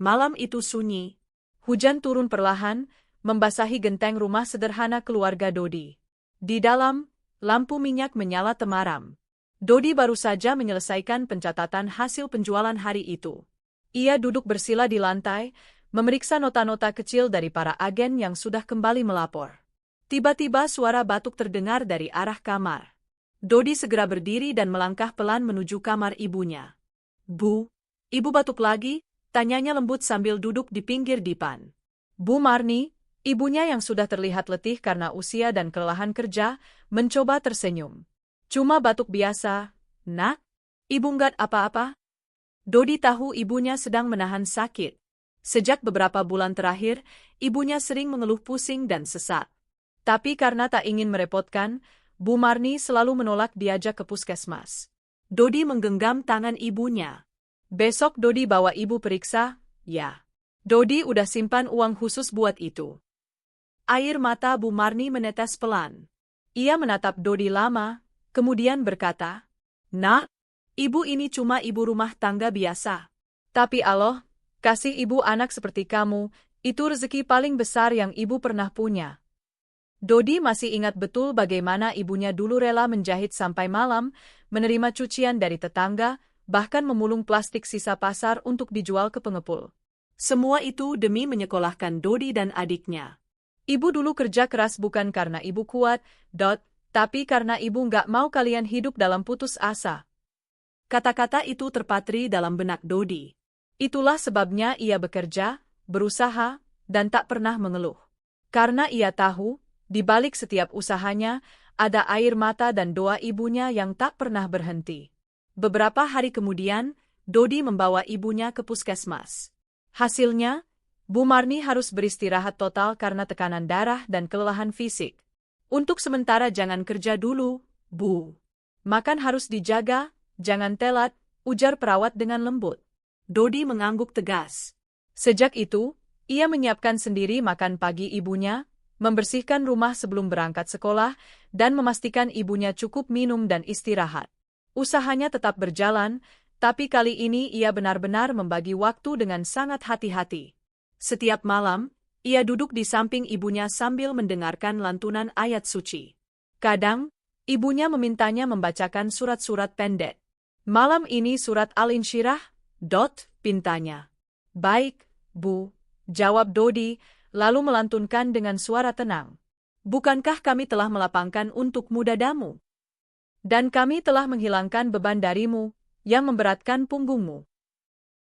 Malam itu sunyi. Hujan turun perlahan, membasahi genteng rumah sederhana keluarga Dodi. Di dalam, lampu minyak menyala temaram. Dodi baru saja menyelesaikan pencatatan hasil penjualan hari itu. Ia duduk bersila di lantai, memeriksa nota-nota kecil dari para agen yang sudah kembali melapor. Tiba-tiba suara batuk terdengar dari arah kamar. Dodi segera berdiri dan melangkah pelan menuju kamar ibunya. "Bu, ibu batuk lagi?" tanyanya lembut sambil duduk di pinggir dipan. Bu Marni, ibunya yang sudah terlihat letih karena usia dan kelelahan kerja, mencoba tersenyum. "Cuma batuk biasa, Nak. Ibu nggak apa-apa?" Dodi tahu ibunya sedang menahan sakit. Sejak beberapa bulan terakhir, ibunya sering mengeluh pusing dan sesak. Tapi karena tak ingin merepotkan, Bu Marni selalu menolak diajak ke puskesmas. Dodi menggenggam tangan ibunya. "Besok Dodi bawa ibu periksa, ya." Dodi udah simpan uang khusus buat itu. Air mata Bu Marni menetes pelan. Ia menatap Dodi lama, kemudian berkata, "Nak, ibu ini cuma ibu rumah tangga biasa. Tapi Allah, kasih ibu anak seperti kamu, itu rezeki paling besar yang ibu pernah punya." Dodi masih ingat betul bagaimana ibunya dulu rela menjahit sampai malam, menerima cucian dari tetangga, bahkan memulung plastik sisa pasar untuk dijual ke pengepul. Semua itu demi menyekolahkan Dodi dan adiknya. "Ibu dulu kerja keras bukan karena ibu kuat, tapi karena ibu nggak mau kalian hidup dalam putus asa." Kata-kata itu terpatri dalam benak Dodi. Itulah sebabnya ia bekerja, berusaha, dan tak pernah mengeluh. Karena ia tahu, di balik setiap usahanya, ada air mata dan doa ibunya yang tak pernah berhenti. Beberapa hari kemudian, Dodi membawa ibunya ke puskesmas. Hasilnya, Bu Marni harus beristirahat total karena tekanan darah dan kelelahan fisik. "Untuk sementara jangan kerja dulu, Bu. Makan harus dijaga, jangan telat," ujar perawat dengan lembut. Dodi mengangguk tegas. Sejak itu, ia menyiapkan sendiri makan pagi ibunya, membersihkan rumah sebelum berangkat sekolah, dan memastikan ibunya cukup minum dan istirahat. Usahanya tetap berjalan, tapi kali ini ia benar-benar membagi waktu dengan sangat hati-hati. Setiap malam, ia duduk di samping ibunya sambil mendengarkan lantunan ayat suci. Kadang, ibunya memintanya membacakan surat-surat pendek. "Malam ini surat Al-Insyirah, pintanya." "Baik, Bu," jawab Dodi, lalu melantunkan dengan suara tenang. "Bukankah kami telah melapangkan untukmu dadamu? Dan kami telah menghilangkan beban darimu, yang memberatkan punggungmu."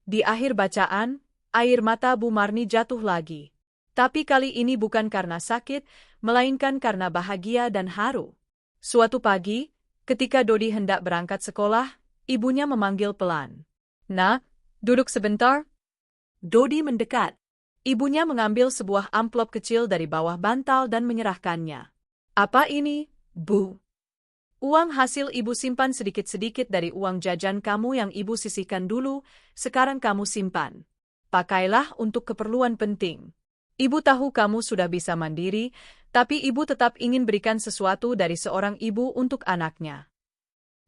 Di akhir bacaan, air mata Bu Marni jatuh lagi. Tapi kali ini bukan karena sakit, melainkan karena bahagia dan haru. Suatu pagi, ketika Dodi hendak berangkat sekolah, ibunya memanggil pelan. "Nak, duduk sebentar." Dodi mendekat. Ibunya mengambil sebuah amplop kecil dari bawah bantal dan menyerahkannya. "Apa ini, Bu?" "Uang hasil ibu simpan sedikit-sedikit dari uang jajan kamu yang ibu sisihkan dulu, sekarang kamu simpan. Pakailah untuk keperluan penting. Ibu tahu kamu sudah bisa mandiri, tapi ibu tetap ingin berikan sesuatu dari seorang ibu untuk anaknya."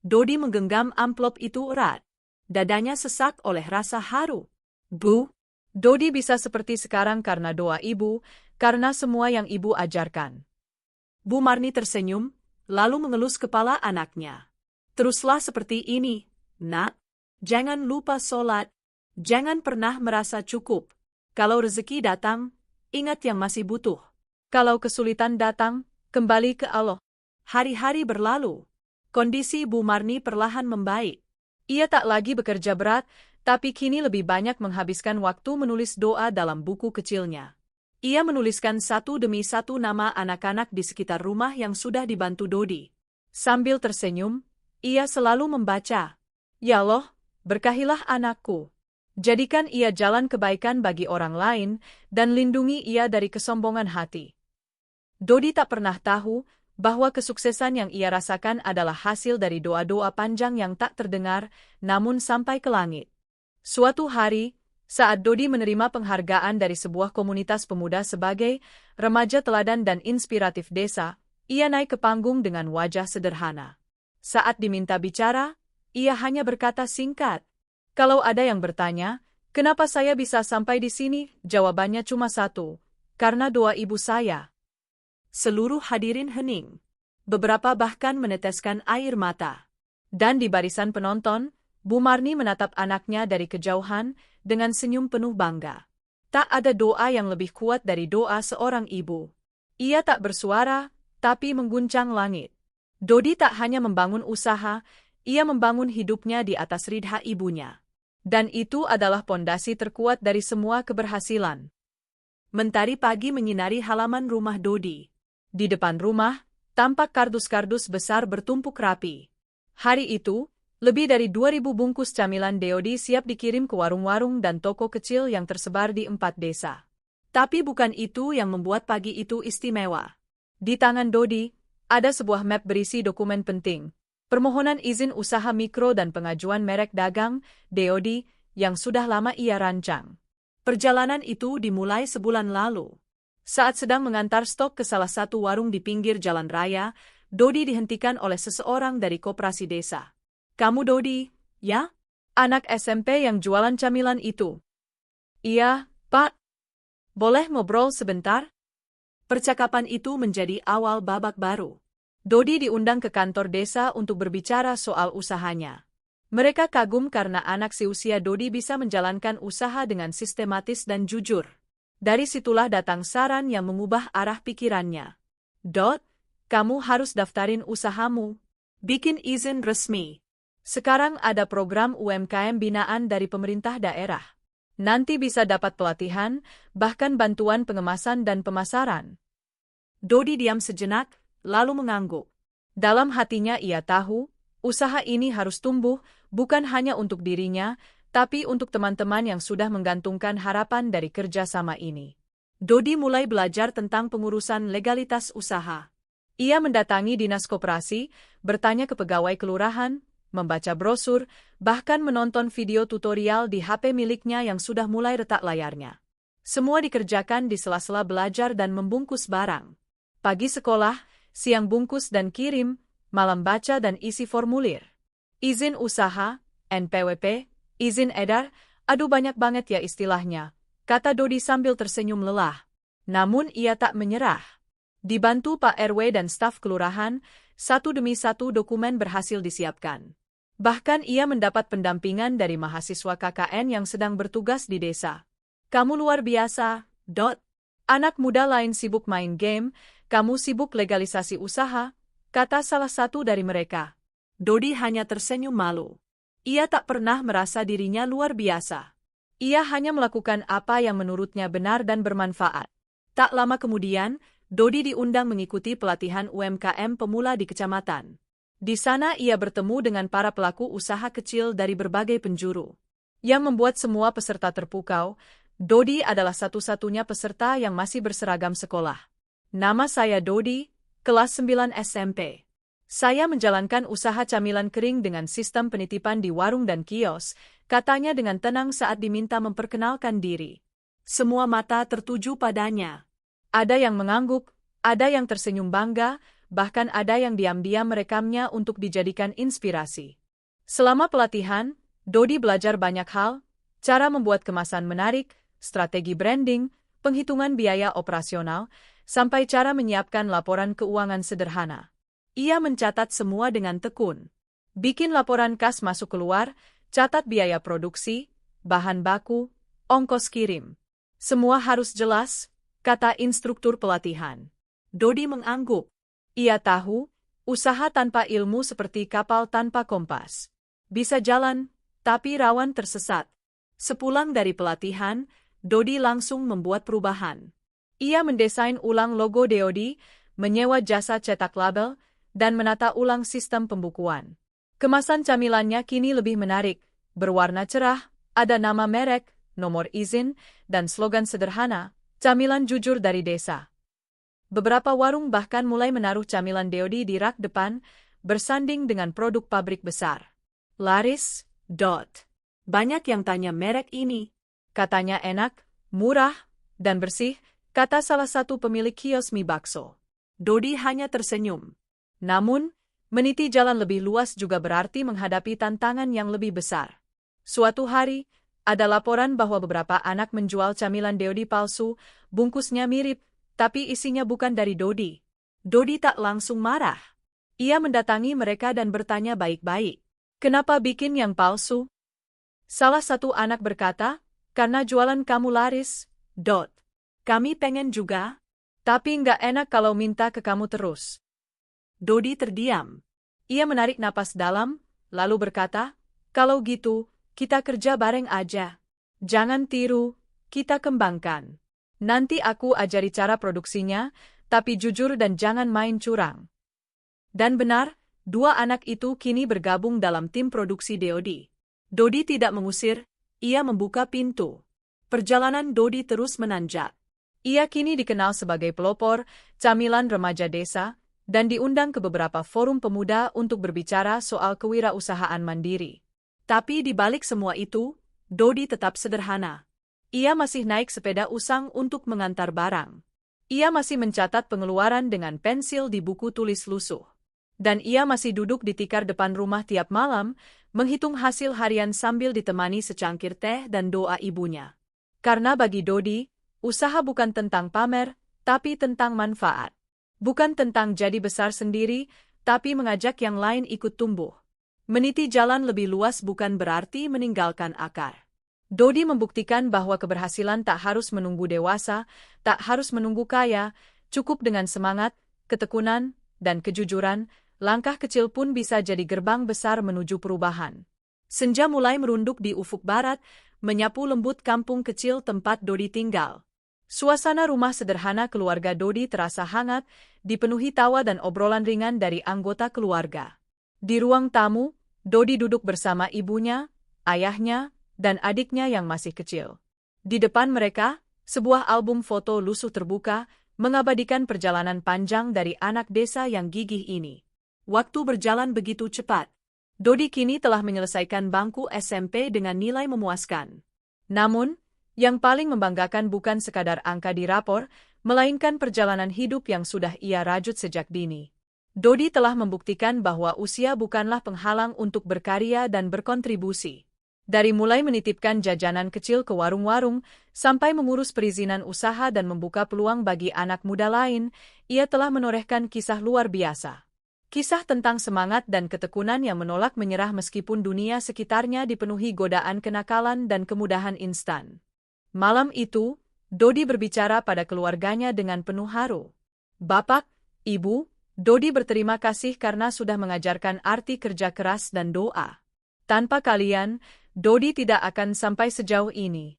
Dodi menggenggam amplop itu erat. Dadanya sesak oleh rasa haru. "Bu, Dodi bisa seperti sekarang karena doa ibu, karena semua yang ibu ajarkan." Bu Marni tersenyum, lalu mengelus kepala anaknya. "Teruslah seperti ini, Nak. Jangan lupa sholat. Jangan pernah merasa cukup. Kalau rezeki datang, ingat yang masih butuh. Kalau kesulitan datang, Kembali ke Allah. Hari-hari berlalu. Kondisi Bu Marni perlahan membaik. Ia tak lagi bekerja berat, tapi kini lebih banyak menghabiskan waktu menulis doa dalam buku kecilnya. Ia menuliskan satu demi satu nama anak-anak di sekitar rumah yang sudah dibantu Dodi. Sambil tersenyum, ia selalu membaca, "Ya Allah, berkahilah anakku. Jadikan ia jalan kebaikan bagi orang lain, dan lindungi ia dari kesombongan hati." Dodi tak pernah tahu bahwa kesuksesan yang ia rasakan adalah hasil dari doa-doa panjang yang tak terdengar, namun sampai ke langit. Suatu hari, saat Dodi menerima penghargaan dari sebuah komunitas pemuda sebagai remaja teladan dan inspiratif desa, ia naik ke panggung dengan wajah sederhana. Saat diminta bicara, ia hanya berkata singkat, "Kalau ada yang bertanya, kenapa saya bisa sampai di sini?" Jawabannya cuma satu, "Karena doa ibu saya." Seluruh hadirin hening. Beberapa bahkan meneteskan air mata. Dan di barisan penonton, Bu Marni menatap anaknya dari kejauhan dengan senyum penuh bangga. Tak ada doa yang lebih kuat dari doa seorang ibu. Ia tak bersuara, tapi mengguncang langit. Dodi tak hanya membangun usaha, ia membangun hidupnya di atas ridha ibunya. Dan itu adalah pondasi terkuat dari semua keberhasilan. Mentari pagi menyinari halaman rumah Dodi. Di depan rumah, tampak kardus-kardus besar bertumpuk rapi. Hari itu, lebih dari 2.000 bungkus camilan Dodi siap dikirim ke warung-warung dan toko kecil yang tersebar di 4 desa. Tapi bukan itu yang membuat pagi itu istimewa. Di tangan Dodi, ada sebuah map berisi dokumen penting. Permohonan izin usaha mikro dan pengajuan merek dagang, Dodi, yang sudah lama ia rancang. Perjalanan itu dimulai sebulan lalu. Saat sedang mengantar stok ke salah satu warung di pinggir jalan raya, Dodi dihentikan oleh seseorang dari koperasi desa. "Kamu Dodi, ya? Anak SMP yang jualan camilan itu?" "Iya, Pak. Boleh ngobrol sebentar?" Percakapan itu menjadi awal babak baru. Dodi diundang ke kantor desa untuk berbicara soal usahanya. Mereka kagum karena anak seusia Dodi bisa menjalankan usaha dengan sistematis dan jujur. Dari situlah datang saran yang mengubah arah pikirannya. "Kamu harus daftarin usahamu. Bikin izin resmi. Sekarang ada program UMKM binaan dari pemerintah daerah. Nanti bisa dapat pelatihan, bahkan bantuan pengemasan dan pemasaran." Dodi diam sejenak, lalu mengangguk. Dalam hatinya ia tahu, usaha ini harus tumbuh, bukan hanya untuk dirinya, tapi untuk teman-teman yang sudah menggantungkan harapan dari kerjasama ini. Dodi mulai belajar tentang pengurusan legalitas usaha. Ia mendatangi dinas koperasi, bertanya ke pegawai kelurahan, membaca brosur, bahkan menonton video tutorial di HP miliknya yang sudah mulai retak layarnya. Semua dikerjakan di sela-sela belajar dan membungkus barang. Pagi sekolah, siang bungkus dan kirim, malam baca dan isi formulir. Izin usaha, NPWP, izin edar, aduh banyak banget ya istilahnya, kata Dodi sambil tersenyum lelah. Namun ia tak menyerah. Dibantu Pak RW dan staf kelurahan, satu demi satu dokumen berhasil disiapkan. Bahkan ia mendapat pendampingan dari mahasiswa KKN yang sedang bertugas di desa. "Kamu luar biasa, Dot. Anak muda lain sibuk main game, kamu sibuk legalisasi usaha," kata salah satu dari mereka. Dodi hanya tersenyum malu. Ia tak pernah merasa dirinya luar biasa. Ia hanya melakukan apa yang menurutnya benar dan bermanfaat. Tak lama kemudian, Dodi diundang mengikuti pelatihan UMKM pemula di kecamatan. Di sana ia bertemu dengan para pelaku usaha kecil dari berbagai penjuru. Yang membuat semua peserta terpukau, Dodi adalah satu-satunya peserta yang masih berseragam sekolah. "Nama saya Dodi, kelas 9 SMP. Saya menjalankan usaha camilan kering dengan sistem penitipan di warung dan kios," katanya dengan tenang saat diminta memperkenalkan diri. Semua mata tertuju padanya. Ada yang mengangguk, ada yang tersenyum bangga, bahkan ada yang diam-diam merekamnya untuk dijadikan inspirasi. Selama pelatihan, Dodi belajar banyak hal, cara membuat kemasan menarik, strategi branding, penghitungan biaya operasional, sampai cara menyiapkan laporan keuangan sederhana. Ia mencatat semua dengan tekun. Bikin laporan kas masuk keluar, catat biaya produksi, bahan baku, ongkos kirim. Semua harus jelas, kata instruktur pelatihan. Dodi mengangguk. Ia tahu, usaha tanpa ilmu seperti kapal tanpa kompas. Bisa jalan, tapi rawan tersesat. Sepulang dari pelatihan, Dodi langsung membuat perubahan. Ia mendesain ulang logo Deodi, menyewa jasa cetak label, dan menata ulang sistem pembukuan. Kemasan camilannya kini lebih menarik, berwarna cerah, ada nama merek, nomor izin, dan slogan sederhana, camilan jujur dari desa. Beberapa warung bahkan mulai menaruh camilan Deodi di rak depan, bersanding dengan produk pabrik besar. Laris, Banyak yang tanya merek ini. Katanya enak, murah, dan bersih, kata salah satu pemilik kios mie bakso. Dodi hanya tersenyum. Namun, meniti jalan lebih luas juga berarti menghadapi tantangan yang lebih besar. Suatu hari, ada laporan bahwa beberapa anak menjual camilan Deodi palsu, bungkusnya mirip, tapi isinya bukan dari Dodi. Dodi tak langsung marah. Ia mendatangi mereka dan bertanya baik-baik. Kenapa bikin yang palsu? Salah satu anak berkata, karena jualan kamu laris, Kami pengen juga. Tapi nggak enak kalau minta ke kamu terus. Dodi terdiam. Ia menarik napas dalam, lalu berkata, kalau gitu, kita kerja bareng aja. Jangan tiru, kita kembangkan. Nanti aku ajari cara produksinya, tapi jujur dan jangan main curang. Dan benar, dua anak itu kini bergabung dalam tim produksi Deodi. Dodi tidak mengusir, ia membuka pintu. Perjalanan Dodi terus menanjak. Ia kini dikenal sebagai pelopor, camilan remaja desa, dan diundang ke beberapa forum pemuda untuk berbicara soal kewirausahaan mandiri. Tapi di balik semua itu, Dodi tetap sederhana. Ia masih naik sepeda usang untuk mengantar barang. Ia masih mencatat pengeluaran dengan pensil di buku tulis lusuh. Dan ia masih duduk di tikar depan rumah tiap malam, menghitung hasil harian sambil ditemani secangkir teh dan doa ibunya. Karena bagi Dodi, usaha bukan tentang pamer, tapi tentang manfaat. Bukan tentang jadi besar sendiri, tapi mengajak yang lain ikut tumbuh. Meniti jalan lebih luas bukan berarti meninggalkan akar. Dodi membuktikan bahwa keberhasilan tak harus menunggu dewasa, tak harus menunggu kaya, cukup dengan semangat, ketekunan, dan kejujuran, langkah kecil pun bisa jadi gerbang besar menuju perubahan. Senja mulai merunduk di ufuk barat, menyapu lembut kampung kecil tempat Dodi tinggal. Suasana rumah sederhana keluarga Dodi terasa hangat, dipenuhi tawa dan obrolan ringan dari anggota keluarga. Di ruang tamu, Dodi duduk bersama ibunya, ayahnya, dan adiknya yang masih kecil. Di depan mereka, sebuah album foto lusuh terbuka, mengabadikan perjalanan panjang dari anak desa yang gigih ini. Waktu berjalan begitu cepat. Dodi kini telah menyelesaikan bangku SMP dengan nilai memuaskan. Namun, yang paling membanggakan bukan sekadar angka di rapor, melainkan perjalanan hidup yang sudah ia rajut sejak dini. Dodi telah membuktikan bahwa usia bukanlah penghalang untuk berkarya dan berkontribusi. Dari mulai menitipkan jajanan kecil ke warung-warung, sampai mengurus perizinan usaha dan membuka peluang bagi anak muda lain, ia telah menorehkan kisah luar biasa. Kisah tentang semangat dan ketekunan yang menolak menyerah meskipun dunia sekitarnya dipenuhi godaan kenakalan dan kemudahan instan. Malam itu, Dodi berbicara pada keluarganya dengan penuh haru. Bapak, Ibu, Dodi berterima kasih karena sudah mengajarkan arti kerja keras dan doa. Tanpa kalian, Dodi tidak akan sampai sejauh ini.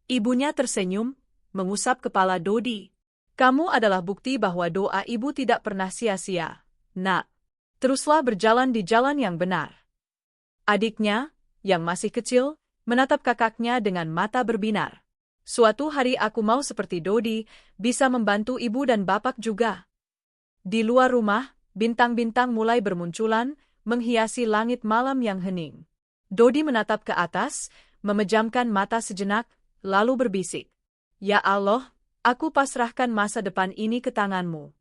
Ibunya tersenyum, mengusap kepala Dodi. Kamu adalah bukti bahwa doa ibu tidak pernah sia-sia. Nak, teruslah berjalan di jalan yang benar. Adiknya, yang masih kecil, menatap kakaknya dengan mata berbinar. Suatu hari aku mau seperti Dodi, bisa membantu ibu dan bapak juga. Di luar rumah, bintang-bintang mulai bermunculan, menghiasi langit malam yang hening. Dodi menatap ke atas, memejamkan mata sejenak, lalu berbisik. Ya Allah, aku pasrahkan masa depan ini ke tanganmu.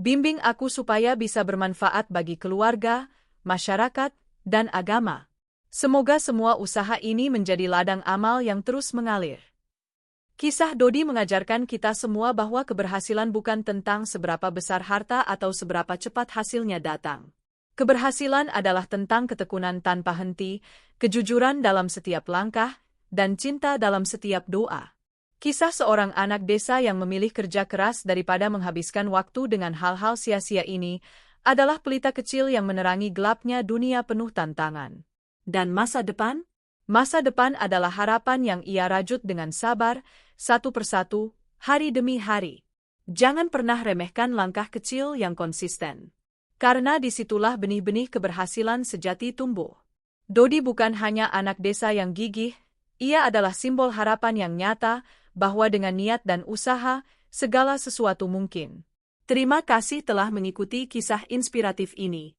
Bimbing aku supaya bisa bermanfaat bagi keluarga, masyarakat, dan agama. Semoga semua usaha ini menjadi ladang amal yang terus mengalir. Kisah Dodi mengajarkan kita semua bahwa keberhasilan bukan tentang seberapa besar harta atau seberapa cepat hasilnya datang. Keberhasilan adalah tentang ketekunan tanpa henti, kejujuran dalam setiap langkah, dan cinta dalam setiap doa. Kisah seorang anak desa yang memilih kerja keras daripada menghabiskan waktu dengan hal-hal sia-sia ini adalah pelita kecil yang menerangi gelapnya dunia penuh tantangan. Dan masa depan? Masa depan adalah harapan yang ia rajut dengan sabar, satu persatu, hari demi hari. Jangan pernah remehkan langkah kecil yang konsisten. Karena disitulah benih-benih keberhasilan sejati tumbuh. Dodi bukan hanya anak desa yang gigih, ia adalah simbol harapan yang nyata, bahwa dengan niat dan usaha, segala sesuatu mungkin. Terima kasih telah mengikuti kisah inspiratif ini.